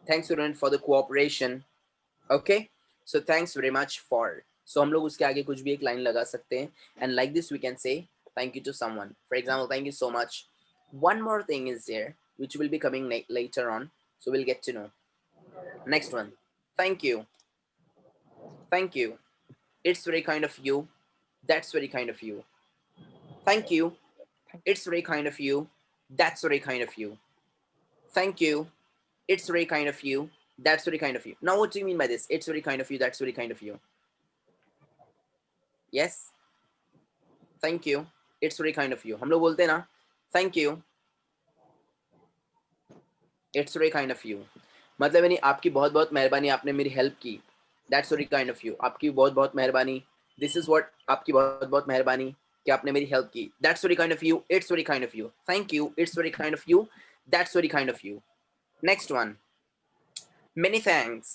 Thanks very much for the cooperation. Okay? So thanks very much for. So हम लोग उसके आगे कुछ भी एक line लगा सकते हैं. And like this we can say thank you to someone. For example, thank you so much. One more thing is there which will be coming later on. So we'll get to know. Next one. Thank you. Thank you. It's very kind of you. That's very kind of you. Thank you. It's very kind of you. That's very kind of you. Thank you. It's very kind of you. That's very kind of you. Now, what do you mean by this? It's very kind of you. That's very kind of you. Yes? Thank you. It's very kind of you. हम लोग बोलते हैं ना, thank you. It's very kind of you. मतलब नहीं आपकी बहुत बहुत मेहरबानी, आपने मेरी हेल्प की. That's very kind of you. आपकी बहुत बहुत मेहरबानी. This is what आपकी बहुत बहुत मेहरबानी कि आपने मेरी हेल्प की. That's very kind of you. It's very kind of you. Thank you. It's very kind of you. That's very kind of you. Next one. Many thanks.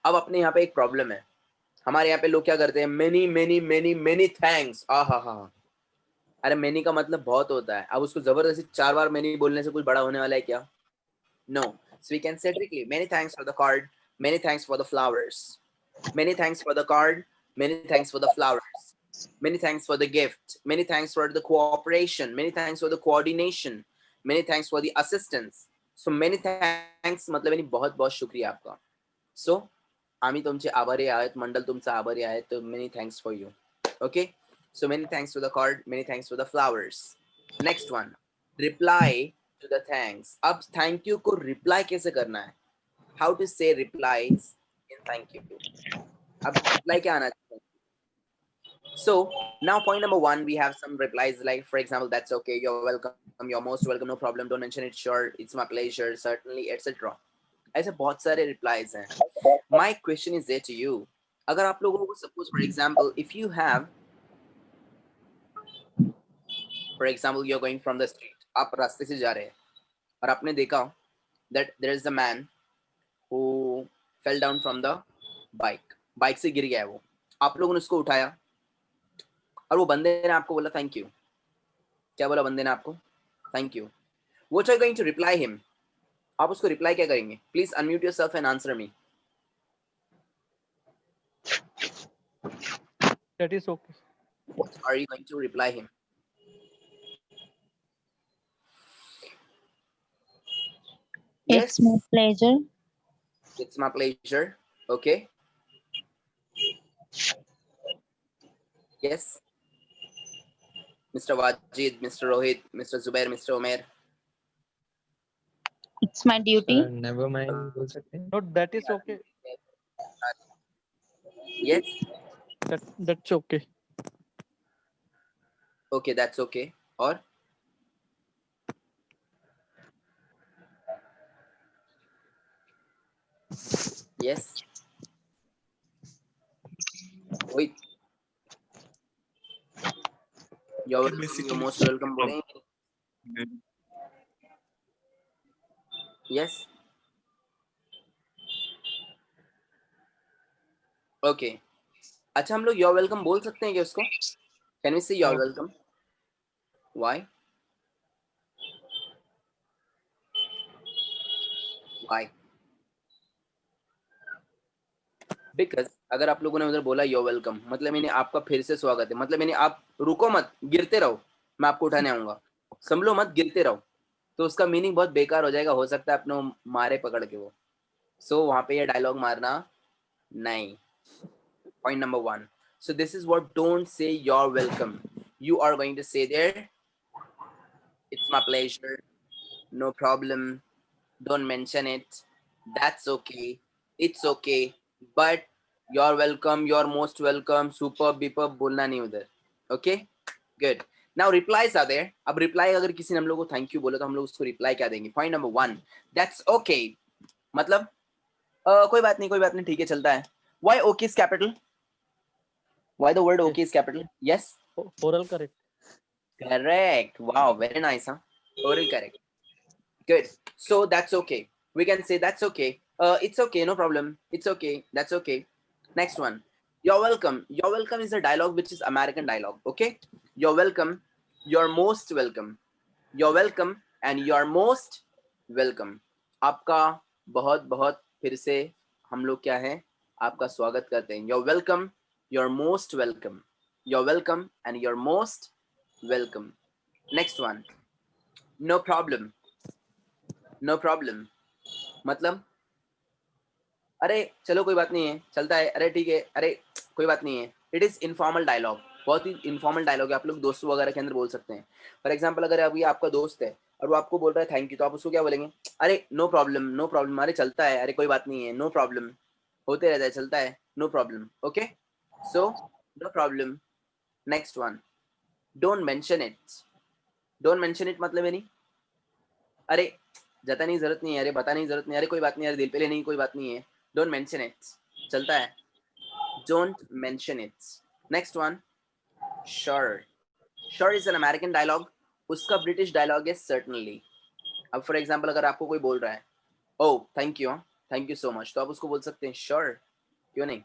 अब अपने यहाँ पे एक प्रॉब्लम है, हमारे यहाँ पे लोग क्या करते हैं, many many many many thanks. हा। अरे मेनी का मतलब बहुत होता है, अब उसको जबरदस्ती 4 बार मेनी बोलने से कुछ बड़ा होने वाला है क्या? No, so we can say trickily, many thanks for the card, many thanks for the flowers, many thanks for the card, many thanks for the flowers, many thanks for the gift, many thanks for the cooperation, many thanks for the coordination, many thanks for the assistance. So many thanks मतलब यानी बहुत बहुत शुक्रिया आपका. So आम्ही तुमचे आभारी आहेत, मंडल तुमचा आभारी आहे, तो many thanks for you. Okay, so many thanks for the card, many thanks for the flowers. Next one, reply to the thanks. अब thank you को reply कैसे करना है? How to say replies in thank you? अब reply क्या आना चाहिए? So now point number 1, we have some replies like, for example, that's okay, you're welcome, you're most welcome, no problem, don't mention it, sure, it's my pleasure, certainly, etc. ऐसे बहुत सारे replies हैं. My question is there to you. अगर आप लोगों को suppose for example, if you have, for example, you're going from the street, आप रास्ते से जा रहे हैं और आपने देखा that there is a man who fell down from the bike से गिर गया है वो, आप लोगों ने उसको उठाया और वो बंदे ने आपको बोला थैंक यू. क्या बोला बंदे ने आपको? Thank you. What are you going to reply him? आप उसको रिप्लाई क्या करेंगे? Please unmute yourself and answer me. That is okay. What are you going to reply him? It's my pleasure. It's my pleasure. Okay. Yes. Mr. Wajid, Mr. Rohit, Mr. Zubair, Mr. Umair. It's my duty. never mind बोल सकते हैं. No, that is okay. Yes. That's okay. Okay, that's okay. Or yes. Wait. You're welcome. You're most welcome. बोलेंगे. Yes. Okay. अच्छा, हम लोग you're welcome बोल सकते हैं क्या उसको? Can we say you're No. welcome? Why? Why? Because अगर आप लोगों ने उधर बोला you're welcome, मतलब मैंने आपका फिर से स्वागत है, मतलब मैंने आप रुको मत, गिरते रहो, मैं आपको उठाने आऊंगा, संभलो मत, गिरते रहो, तो उसका मीनिंग बहुत बेकार हो जाएगा, हो सकता है अपने मारे पकड़ के वो. सो वहां पे ये डायलॉग मारना नहीं. Point number 1. So this is what, don't say you're welcome. You are going to say there, it's my pleasure, no problem, don't mention it, that's okay, it's okay, but you're welcome, you're most welcome, super beeper बोलना नहीं उधर. Okay, good. Now replies are there. अब reply अगर किसी ने हम लोग को thank you बोला तो हम लोग उसको reply क्या देंगे? Point number 1, that's okay. मतलब कोई बात नहीं, ठीक है, चलता है. Why okay is capital? Why the word okay is capital? Yes? Oral correct. Correct. Wow, very nice, huh? Oral correct. Good. So that's okay. We can say that's okay. It's okay, no problem. It's okay. That's okay. Next one. You're welcome. You're welcome is a dialogue which is American dialogue. Okay? You're welcome. You're most welcome. You're welcome and you're most welcome. आपका बहुत बहुत फिर से हम लोग क्या है, आपका स्वागत करते हैं. You're welcome. You're most welcome. You're welcome and you're most welcome. Next one. No problem. No problem. मतलब अरे चलो कोई बात नहीं है, चलता है, अरे ठीक है, अरे कोई बात नहीं है. इट इज इनफॉर्मल डायलॉग, बहुत ही इनफॉर्मल डायलॉग है, आप लोग दोस्तों वगैरह के अंदर बोल सकते हैं. फॉर एग्जांपल अगर अभी आपका दोस्त है और वो आपको बोल रहा है थैंक यू, तो आप उसको क्या बोलेंगे? अरे नो प्रॉब्लम, नो प्रॉब्लम, अरे चलता है, अरे कोई बात नहीं है, नो प्रॉब्लम, होते रहता है, चलता है, no problem. Okay, so no problem. Next one. Don't mention it. Don't mention it मतलब नहीं, अरे जता नहीं, जरूरत नहीं है, अरे बता नहीं, जरूरत नहीं, अरे कोई बात नहीं, अरे दिल पे ले नहीं, कोई बात नहीं है. डोंट मेंशन इट, चलता है. Don't mention it. Next one. Sure. Sure is an American dialogue, उसका ब्रिटिश डायलॉग है सर्टनली. अब फॉर एग्जांपल अगर आपको कोई बोल रहा है oh thank you, thank you so much. तो आप उसको बोल सकते हैं श्योर, क्यों नहीं।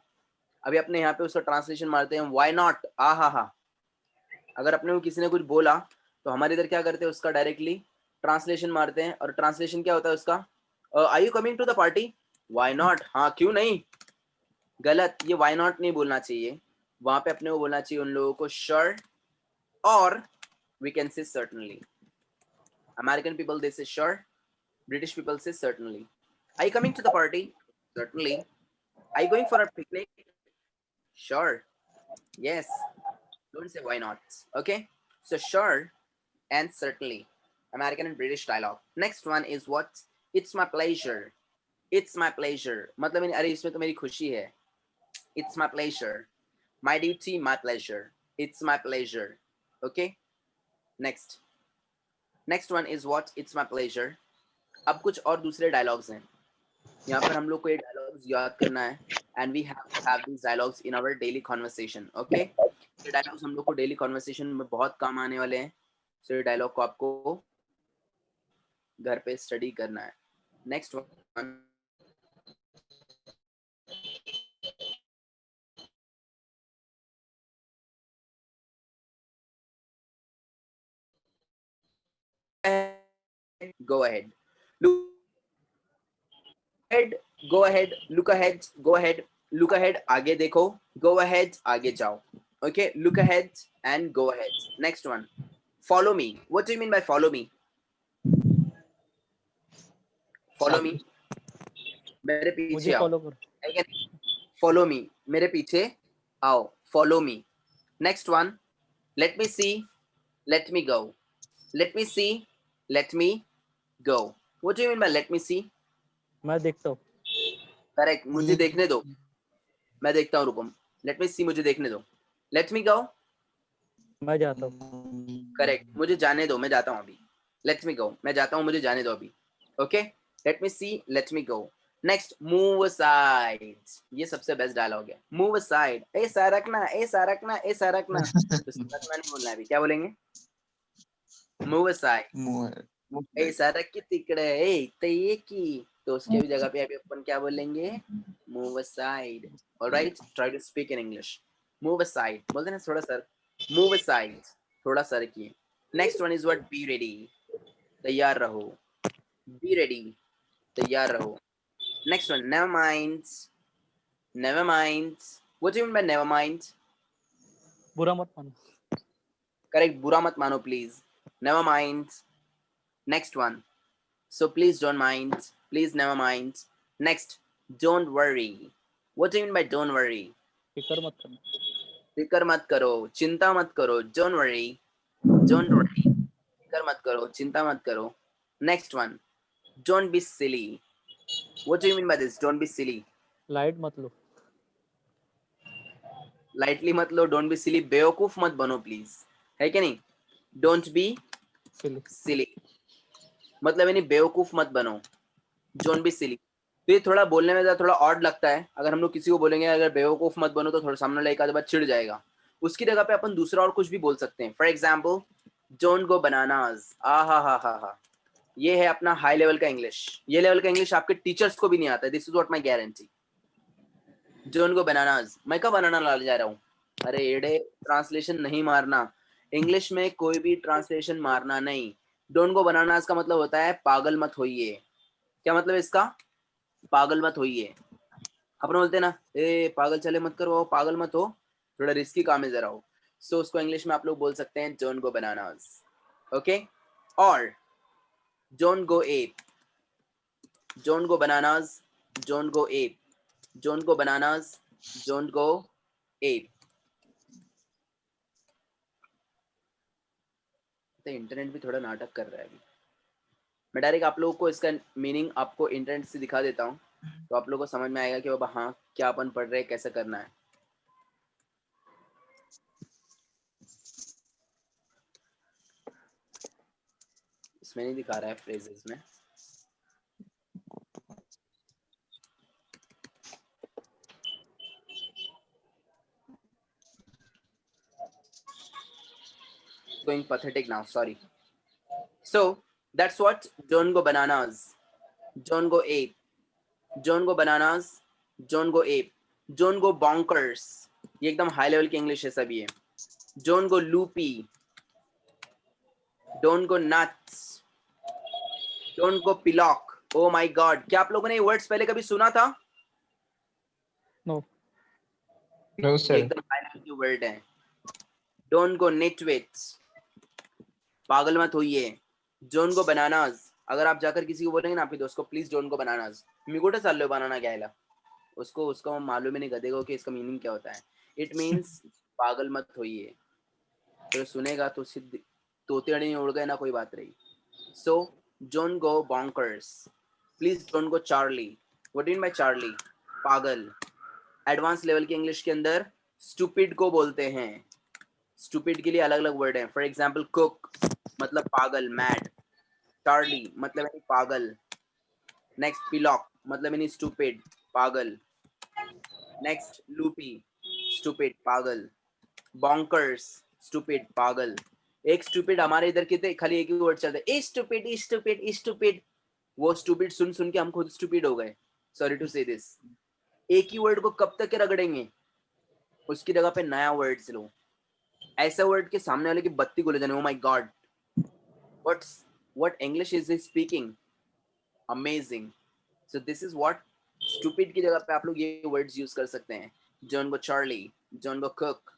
अभी अपने यहाँ पे उसका ट्रांसलेशन मारते हैं व्हाई नॉट, आ हा। अगर अपने को किसी ने कुछ बोला तो हमारे इधर क्या करते हैं, उसका डायरेक्टली ट्रांसलेशन मारते हैं। और ट्रांसलेशन क्या होता है उसका, are you coming to the party, why not, हाँ क्यों नहीं। गलत, ये व्हाई नॉट नहीं बोलना चाहिए, वहां पे अपने को बोलना चाहिए उन लोगों को श्योर, और we can say certainly. American people they say sure, British people say certainly. Are you coming to the party? Certainly. Are you going for a picnic? Sure. Yes. Don't say why not. Okay. So sure and certainly. American and British dialogue. Next one is what? It's my pleasure. It's my pleasure. मतलब अरे इसमें तो मेरी खुशी है. It's my pleasure. My duty, my pleasure. It's my pleasure. Okay. Next. Next one is what? It's my pleasure. अब कुछ और दूसरे डायलॉग्स हैं. यहाँ पर हम लोग को ये डायलॉग्स याद करना है, and we have these dialogues in our daily conversation. Okay, ये डायलॉग्स हम लोग को डेली कन्वर्सेशन में बहुत काम आने वाले हैं. सो ये डायलॉग को आपको घर पे स्टडी करना है. Next one, go ahead, look ahead, go ahead, look ahead, go ahead, look ahead, आगे देखो, go ahead, आगे जाओ. Okay, look ahead and go ahead. Next one, follow me. What do you mean by follow me? Follow me, मेरे पीछे मुझे आओ. Follow करो. Follow me, मेरे पीछे आओ. Follow me. Next one, let me see, let me go. Let me see, let me go. What do you mean by let me see? मैं देखता हूँ. Correct, मुझे देखने दो, मैं देखता हूँ, रुको. Let me see, मुझे देखने दो. Let me go. मैं जाता हूँ. Correct, मुझे जाने दो, मैं जाता हूँ अभी. Let me go, मैं जाता हूँ, मुझे जाने दो अभी. Okay, let me see, let me go. Next, move aside. ये सबसे बेस्ट डायलॉग है. Move aside. ए सरकना, ए सरकना, ए सरकना. तो सरकना नहीं बोलना है अभी, क्या बोलेंगे? Move aside. ए सरक की तिकड़े, ए तय की. तो उसके भी जगह पे अभी अपन क्या बोलेंगे? Move aside. Alright, try to speak in English. Move aside. बोलते ना थोड़ा सर. Move aside. थोड़ा सरकिए. Next one is what? Be ready. तैयार रहो. Be ready. तैयार रहो. Next one, never mind. Never mind. What do you mean by never mind? बुरा मत मानो. Correct, बुरा मत मानो please. Never mind. Next one. So please don't mind. Please never mind. Next, don't worry. What do you mean by don't worry? फिकर मत करना. फिकर मत करो, चिंता मत करो. Don't worry. Don't worry. फिकर मत करो, चिंता मत करो. Next one, don't be silly. What do you mean by this? Don't be silly. Light मत लो. Lightly मत लो. Don't be silly. बेवकूफ मत बनो प्लीज, है क्या नहीं? Don't be silly. silly. मतलब यानी बेवकूफ मत बनो. Don't be silly. तो ये थोड़ा बोलने में थोड़ा ऑड लगता है. अगर हम लोग किसी को बोलेंगे अगर बेवकूफ मत बनो, तो थोड़ा सामने वाला एक आध बार चिढ़ जाएगा. उसकी जगह पे अपन दूसरा और कुछ भी बोल सकते हैं. For example, don't go bananas. हा. ये है अपना हाई लेवल का इंग्लिश. ये लेवल का इंग्लिश आपके टीचर्स को भी नहीं आता है. This is what my guarantee. Don't go bananas. मैं कब बनाना ला जा रहा हूँ? अरे एडे, ट्रांसलेशन नहीं मारना. इंग्लिश में कोई भी ट्रांसलेशन मारना नहीं. डोंट गो बनानाज का मतलब होता है पागल मत होइए. क्या मतलब है इसका? पागल मत होइए. अपन बोलते हैं ना, ए पागल चले मत करो, पागल मत हो, थोड़ा रिस्की काम है जरा हो. सो उसको इंग्लिश में आप लोग बोल सकते हैं डोंट गो बनानाज. ओके, और don't go app. Don't go bananas. Don't go app. Don't go bananas. Don't go app. तो इंटरनेट भी थोड़ा नाटक कर रहा है अभी. मैं डायरेक्ट आप लोगों को इसका मीनिंग आपको इंटरनेट से दिखा देता हूँ, तो आप लोगों को समझ में आएगा कि बाबा हाँ क्या अपन पढ़ रहे हैं, कैसे करना है. इसमें नहीं दिखा रहा है फ्रेजेस में. Going pathetic now, sorry. So that's what don't go bananas. Don't go ape. Don't go bananas, don't go ape, don't go bonkers, ये एकदम हाई लेवल की इंग्लिश है सब ये. Don't go loopy, don't go nuts, don't go pillock. Oh my god, क्या आप लोगों ने ये वर्ड्स पहले कभी सुना था? No. No, ये sir. एकदम हाई लेवल की वर्ड है. Don't go nitwits, पागल मत होइए. Don't go bananas, अगर आप जाकर किसी को बोलेंगे ना आपके दोस्त को प्लीज डोंट गो बनानास, मिगोटे साल बनाना क्या है, उसको मालूम ही नहीं गधे कि इसका मीनिंग क्या होता है. इट मीन्स पागल मत होइए. तो सुनेगा तो सिद्ध तोते अड़े उड़ गए ना, कोई बात रही. So don't go bonkers, please don't go Charlie. What do you mean by Charlie? पागल. एडवांस लेवल की इंग्लिश के अंदर स्टूपिड को बोलते हैं. स्टूपिड के लिए अलग अलग वर्ड हैं. फॉर एग्जाम्पल कुक मतलब पागल, मैड. चार्ली मतलब यानी पागल. नेक्स्ट पिलॉक मतलब यानी स्टूपिड, पागल. नेक्स्ट लूपी, स्टूपिड, पागल. बॉन्कर्स, स्टूपिड, पागल. एक स्टूपिड हमारे इधर के थे, खाली एक ही वर्ड चलता है, स्टूपिड स्टूपिड स्टूपिड. वो स्टूपिड सुन सुन के हम खुद स्टूपिड हो गए. सॉरी टू से दिस. एक ही वर्ड को कब तक रगड़ेंगे? उसकी जगह पे नया वर्ड लो. ऐसा वर्ड के सामने वाले की बत्ती को ले जाने. Oh my God, what English is he speaking, amazing. So this is what stupid की जगह पे आप लोग ये वर्ड्स यूज कर सकते हैं. Don't go Charlie, don't go cook,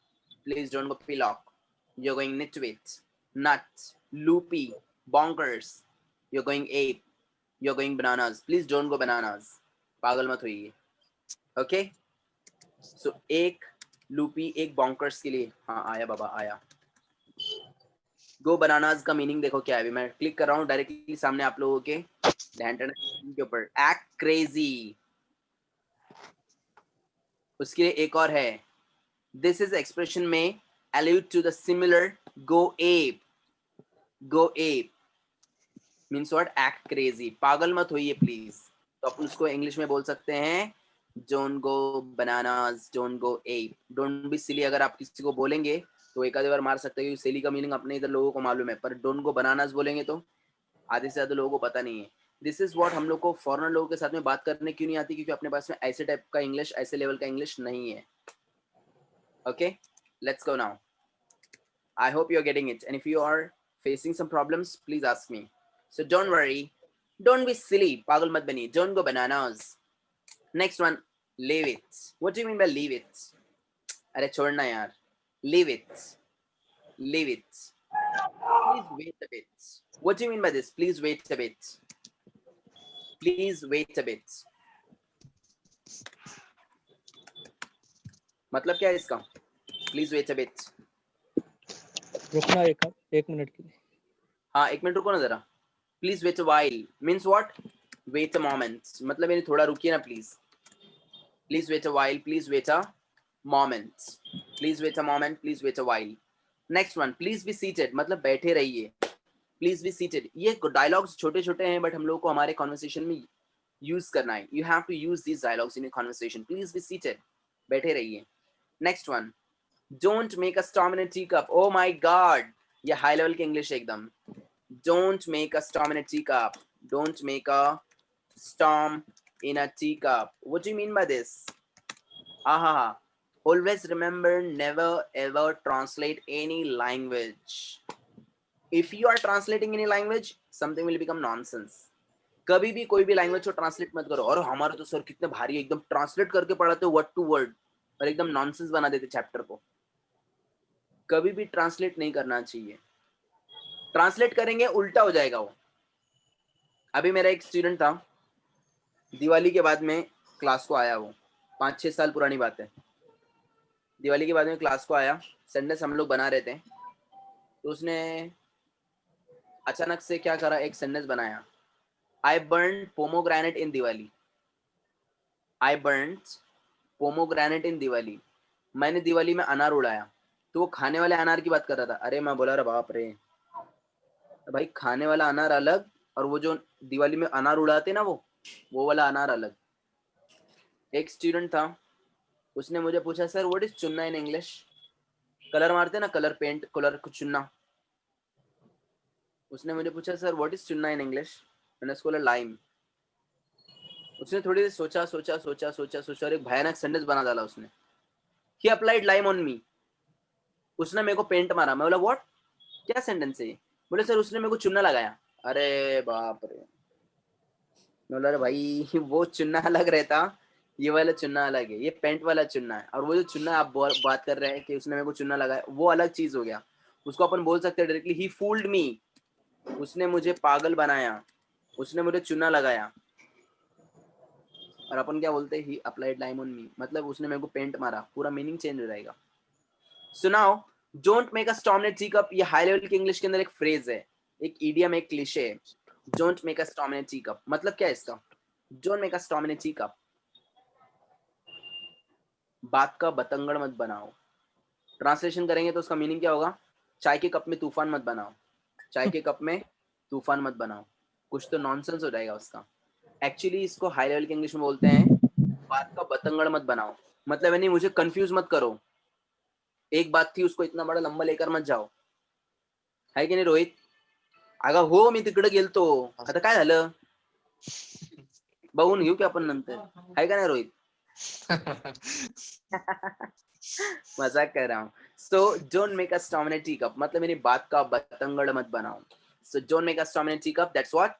please don't go pillock, you're going nitwit, nuts, loopy, bonkers, you're going ape, you're going bananas, please don't go bananas, पागल मत होइए. ओके, सो एक लूपी एक bonkers के लिए, हाँ आया बाबा आया. गो बनानाज का मीनिंग देखो क्या है. अभी मैं क्लिक कर रहा हूँ डायरेक्टली सामने आप लोगों के के ऊपर. एक्ट क्रेजी, उसके लिए एक और है. दिस इज एक्सप्रेशन में allude to the similar go ape. Go ape means what? Act crazy, पागल मत होइए प्लीज. तो अपन उसको इंग्लिश में बोल सकते हैं don't go bananas, don't go ape, don't be silly. अगर आप किसी को बोलेंगे तो एक आधे बार मार सकते हैं, सिली का मीनिंग अपने इधर लोगों को मालूम है, पर don't go bananas बोलेंगे तो आधे से ज्यादा लोगों को पता नहीं है. दिस इज व्हाट हम लोग को फॉरेनर लोगों के साथ में बात करने क्यों नहीं आती, क्योंकि अपने पास में ऐसे टाइप का इंग्लिश, ऐसे लेवल का इंग्लिश नहीं है. Okay, let's go now. I hope you're getting it. And if you are facing some problems, please ask me. So don't worry. Don't be silly. Pagal mat bani. Don't go bananas. Next one, leave it. What do you mean by leave it? Arey chhodna yaar. Leave it. Leave it. Please wait a bit. What do you mean by this? Please wait a bit. Please wait a bit. मतलब क्या है इसका? Please wait a bit. रुकना एक minute के लिए. हाँ एक मिनट रुको ना जरा. Please wait a while means what? Wait a moment, मतलब यानी थोड़ा रुकिए ना please. Please wait a while, please wait a moment, please wait a moment, please wait a while. Next one, please be seated, मतलब बैठे रहिए. Please be seated. ये dialogues छोटे छोटे हैं बट हम लोग को हमारे कॉन्वर्सेशन में यूज करना है. You have to use this dialogues in your conversation. Please be seated, बैठे रहिए. Next one, don't make a storm in a teacup. Oh my god, ये हाई लेवल की इंग्लिश है एकदम. Don't make a storm in a teacup. Don't make a storm in a teacup. What do you mean by this? Aha. Always remember, never ever translate any language. If you are translating any language, something will become nonsense. कभी भी कोई भी language को translate मत करो. और हमारा तो सर कितने भारी है, एकदम ट्रांसलेट करके पढ़ाते हो वर्ड टू वर्ड और एकदम नॉनसेंस बना देते चैप्टर को. कभी भी ट्रांसलेट नहीं करना चाहिए. ट्रांसलेट करेंगे उल्टा हो जाएगा वो. अभी मेरा एक स्टूडेंट था, दिवाली के बाद में क्लास को आया. वो 5-6 साल पुरानी बात है. दिवाली के बाद में क्लास को आया, संडे हम लोग बना रहे थे, तो उसने अचानक से क्या करा, एक सेंटेंस बनाया. I burn pomegranate in Diwali. I burn pomegranate in Diwali. मैंने दिवाली में अनार उड़ाया. तो वो खाने वाले अनार की बात कर रहा था. अरे मैं बोला अरे बाप रे भाई, खाने वाला अनार अलग और वो जो दिवाली में अनार उड़ाते ना वो वाला अनार अलग. एक स्टूडेंट था, उसने मुझे पूछा sir what is Chunna in English. Colour मारते ना, कलर पेंट, कलर को चुन्ना. उसने मुझे पूछा sir what is Chunna in English. मैंने उसको बोला लाइम. उसने थोड़ी देर सोचा और एक भयानक सेंटेंस बना डाला उसने. He applied lime on me. उसने मेरे को पेंट मारा. मैं बोला व्हाट, क्या सेंटेंस है ये? बोले सर उसने मेरे को चुन्ना लगाया. अरे बाप रे. मैं बोला अरे भाई वो चुन्ना अलग रहता, ये वाला चुन्ना अलग है, ये पेंट वाला चुन्ना है, और वो जो चुन्ना आप बात कर रहे हैं कि उसने मेरे को चुन्ना लगाया, वो अलग चीज हो गया. उसको अपन बोल सकते हैं डायरेक्टली ही फूल्ड मी. उसने मुझे पागल बनाया, उसने मुझे चुन्ना लगाया. और अपन क्या बोलते हैं, ही अप्लाइड लाइम ऑन मी, मतलब उसने मेरे को पेंट मारा. पूरा मीनिंग चेंज हो जाएगा. So now don't make a storm in a tea cup, ये हाई लेवल की इंग्लिश के अंदर एक फ्रेज है, एक इडियम, एक क्लिशे है. Don't make a storm in a tea cup मतलब क्या है इसका? Don't make a storm in a tea cup, बात का बतंगड़ मत बनाओ. ट्रांसलेशन करेंगे तो उसका मीनिंग क्या होगा? चाय के कप में तूफान मत बनाओ. चाय के कप में तूफान मत बनाओ. कुछ तो नॉनसेंस हो जाएगा उसका. एक्चुअली इसको हाई लेवल के इंग्लिश में बोलते हैं बात का बतंगड़ मत बनाओ. मतलब नहीं, मुझे कंफ्यूज मत करो. एक बात थी, उसको इतना बड़ा लंबा लेकर मत जाओ. है की नाही रोहित? अगं हो, मी तिकडे गेलतो, आता काय झालं बघून घेऊ की आपण नंतर. आहे का नाही रोहित? मजाक कर रहा हूँ. So don't make a storm in a tea cup मतलब मेरी बात का बतंगड़ मत बनाओ. So don't make a storm in a tea cup, that's what.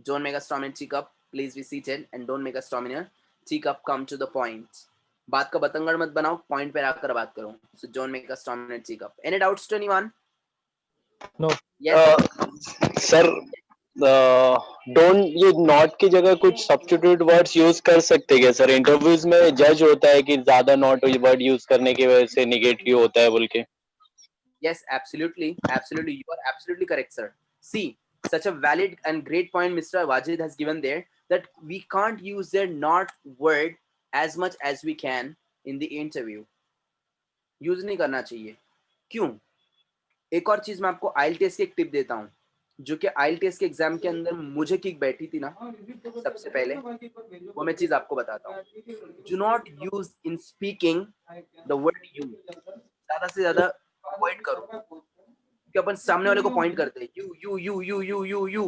Don't make a storm in a teacup. Please be seated and don't make a storm in a teacup. Come to the point. बात का बतंगड़ मत बनाओ, point पे आकर बात करो. So don't make a storm in a teacup. Any doubts to anyone? No. Yes. Sir don't, ये not की जगह कुछ सब्स्टिट्यूट वर्ड्स यूज कर सकते क्या सर? इंटरव्यूज में जज होता है कि ज्यादा नॉट वर्ड यूज करने की वजह से निगेटिव होता है बोल के. Yes, absolutely. Absolutely. You are absolutely correct, sir. See, such a valid and great point Mr. Wajid has given there, that we can't use their not word as much as we can in the interview. Use नहीं करना चाहिए. क्यों? एक और चीज मैं आपको IELTS की एक टिप देता हूँ, जो कि IELTS के एग्जाम के अंदर मुझे किक बैठी थी ना सबसे पहले, वो मैं चीज आपको बताता हूँ. Do not use in speaking the word you. ज्यादा से ज्यादा अवॉइड करो, कि अपन सामने वाले को पॉइंट करते हैं you you you you you you you.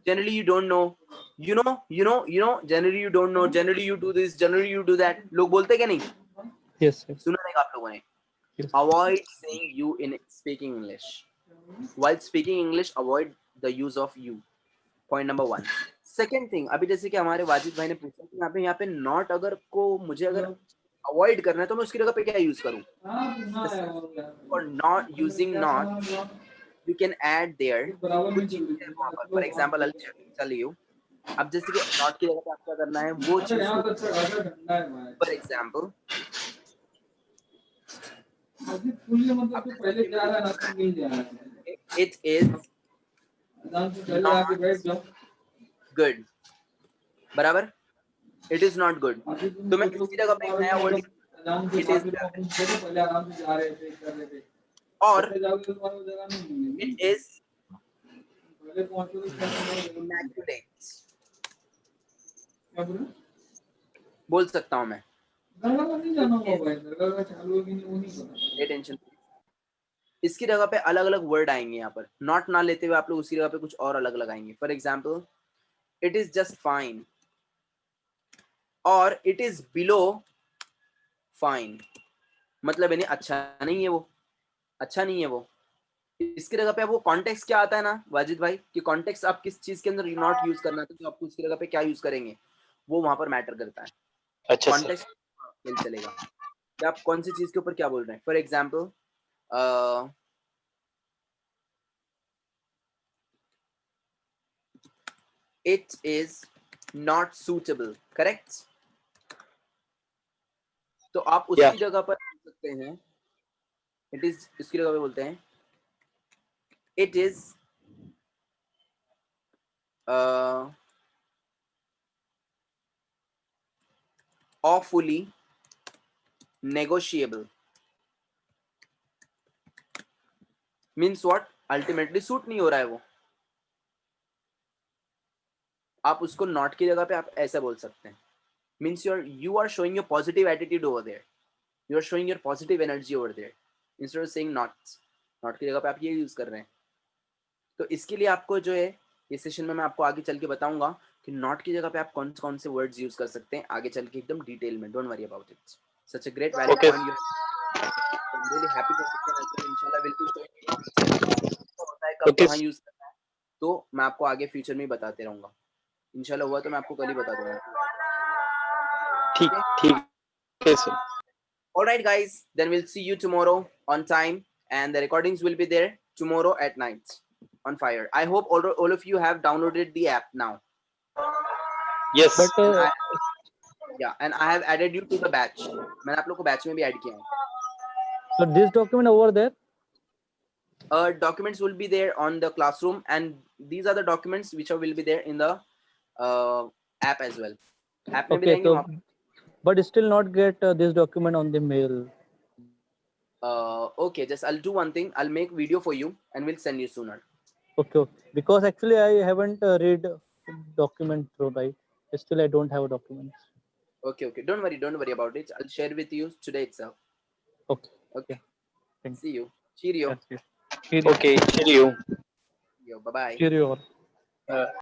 Generally you don't know, generally you don't know, generally you do this, generally you do that. लोग बोलते क्या नहीं? Yes, yes, सुना रहेगा आप लोगों ने. yes. Avoid saying you in speaking English. While speaking English, avoid the use of you. Point number 1. Second thing, अभी जैसे कि हमारे वाजिद भाई ने पूछा कि यहाँ पे not अगर को मुझे अगर avoid करना है तो मैं उसकी जगह पे क्या यूज करूँ? For not using not, you can add there कुछ चीजें हैं वहाँ पर. For example, I'll tell you. अब जैसे कि not की जगह पे आपको करना है वो चीज. For example, it is not good. बराबर? It is not good. तो मैं इसकी जगह पे एक नया वर्ड, it is और it is immaculate बोल सकता हूँ मैं. टेंशन. इसकी जगह पे अलग अलग वर्ड आएंगे यहाँ पर. नॉट ना लेते हुए आप लोग उसकी जगह पे कुछ और अलग लगाएंगे. For example, it is just fine और इट इज बिलो फाइन. मतलब यानी अच्छा नहीं है वो, अच्छा नहीं है वो. इसकी जगह पे अब वो कॉन्टेक्स्ट क्या आता है ना वाजिद भाई, कि कॉन्टेक्स्ट आप किस चीज के अंदर नॉट यूज करना है तो आपको उसकी जगह पे क्या यूज करेंगे वो वहां पर मैटर करता है. अच्छा सर. कॉन्टेक्स्ट मिल चलेगा कि आप कौन सी चीज के ऊपर क्या बोल रहे हैं. For example, it is not suitable, correct? तो आप उसकी Yeah. जगह पर बोल सकते हैं it is, इसकी जगह पे बोलते हैं it is awfully negotiable. means what? ultimately suit नहीं हो रहा है वो. आप उसको नॉट की जगह पे आप ऐसा बोल सकते हैं. means you are showing your positive attitude over there, you are showing your positive energy over there instead of saying not. not की जगह पे आप ये यूज कर रहे हैं. तो इसके लिए आपको जो है ये सेशन में मैं आपको आगे चल के बताऊंगा कि नॉट की जगह पे आप कौन कौन से वर्ड्स यूज कर सकते हैं आगे चल के एकदम डिटेल में. Don't worry about it. Such a great valid Okay. Point you. I'm really happy for this one as well. Inshallah will be showing you in future. तो होता है कब Okay. कहाँ यूज करना है तो मैं आपको आगे फ्यूचर में ही बताते रहूंगा. इंशाल्लाह हुआ तो मैं आपको कल ही बता दूंगा. ठीक ठीक है sir. All right, guys. Then we'll see you tomorrow on time, and the recordings will be there tomorrow at night on Fire. I hope all of you have downloaded the app now. Yes. But And I have added you to the batch. मैंने आप लोग को batch में भी add किया है. so this document over there. Documents will be there on the classroom, and these are the documents which will be there in the app as well. App में भी Okay, रहेंगे so वहाँ पे. but still not get this document on the mail. Okay, just I'll do one thing. I'll make video for you and we'll send you sooner. Okay. Because actually I haven't read document through, right? Still I don't have a document. Okay. Don't worry about it. I'll share with you today itself. Okay. Okay. Thank See you. Cheerio. Yes, yes. Cheerio. Okay. See you. Bye bye. Cheerio.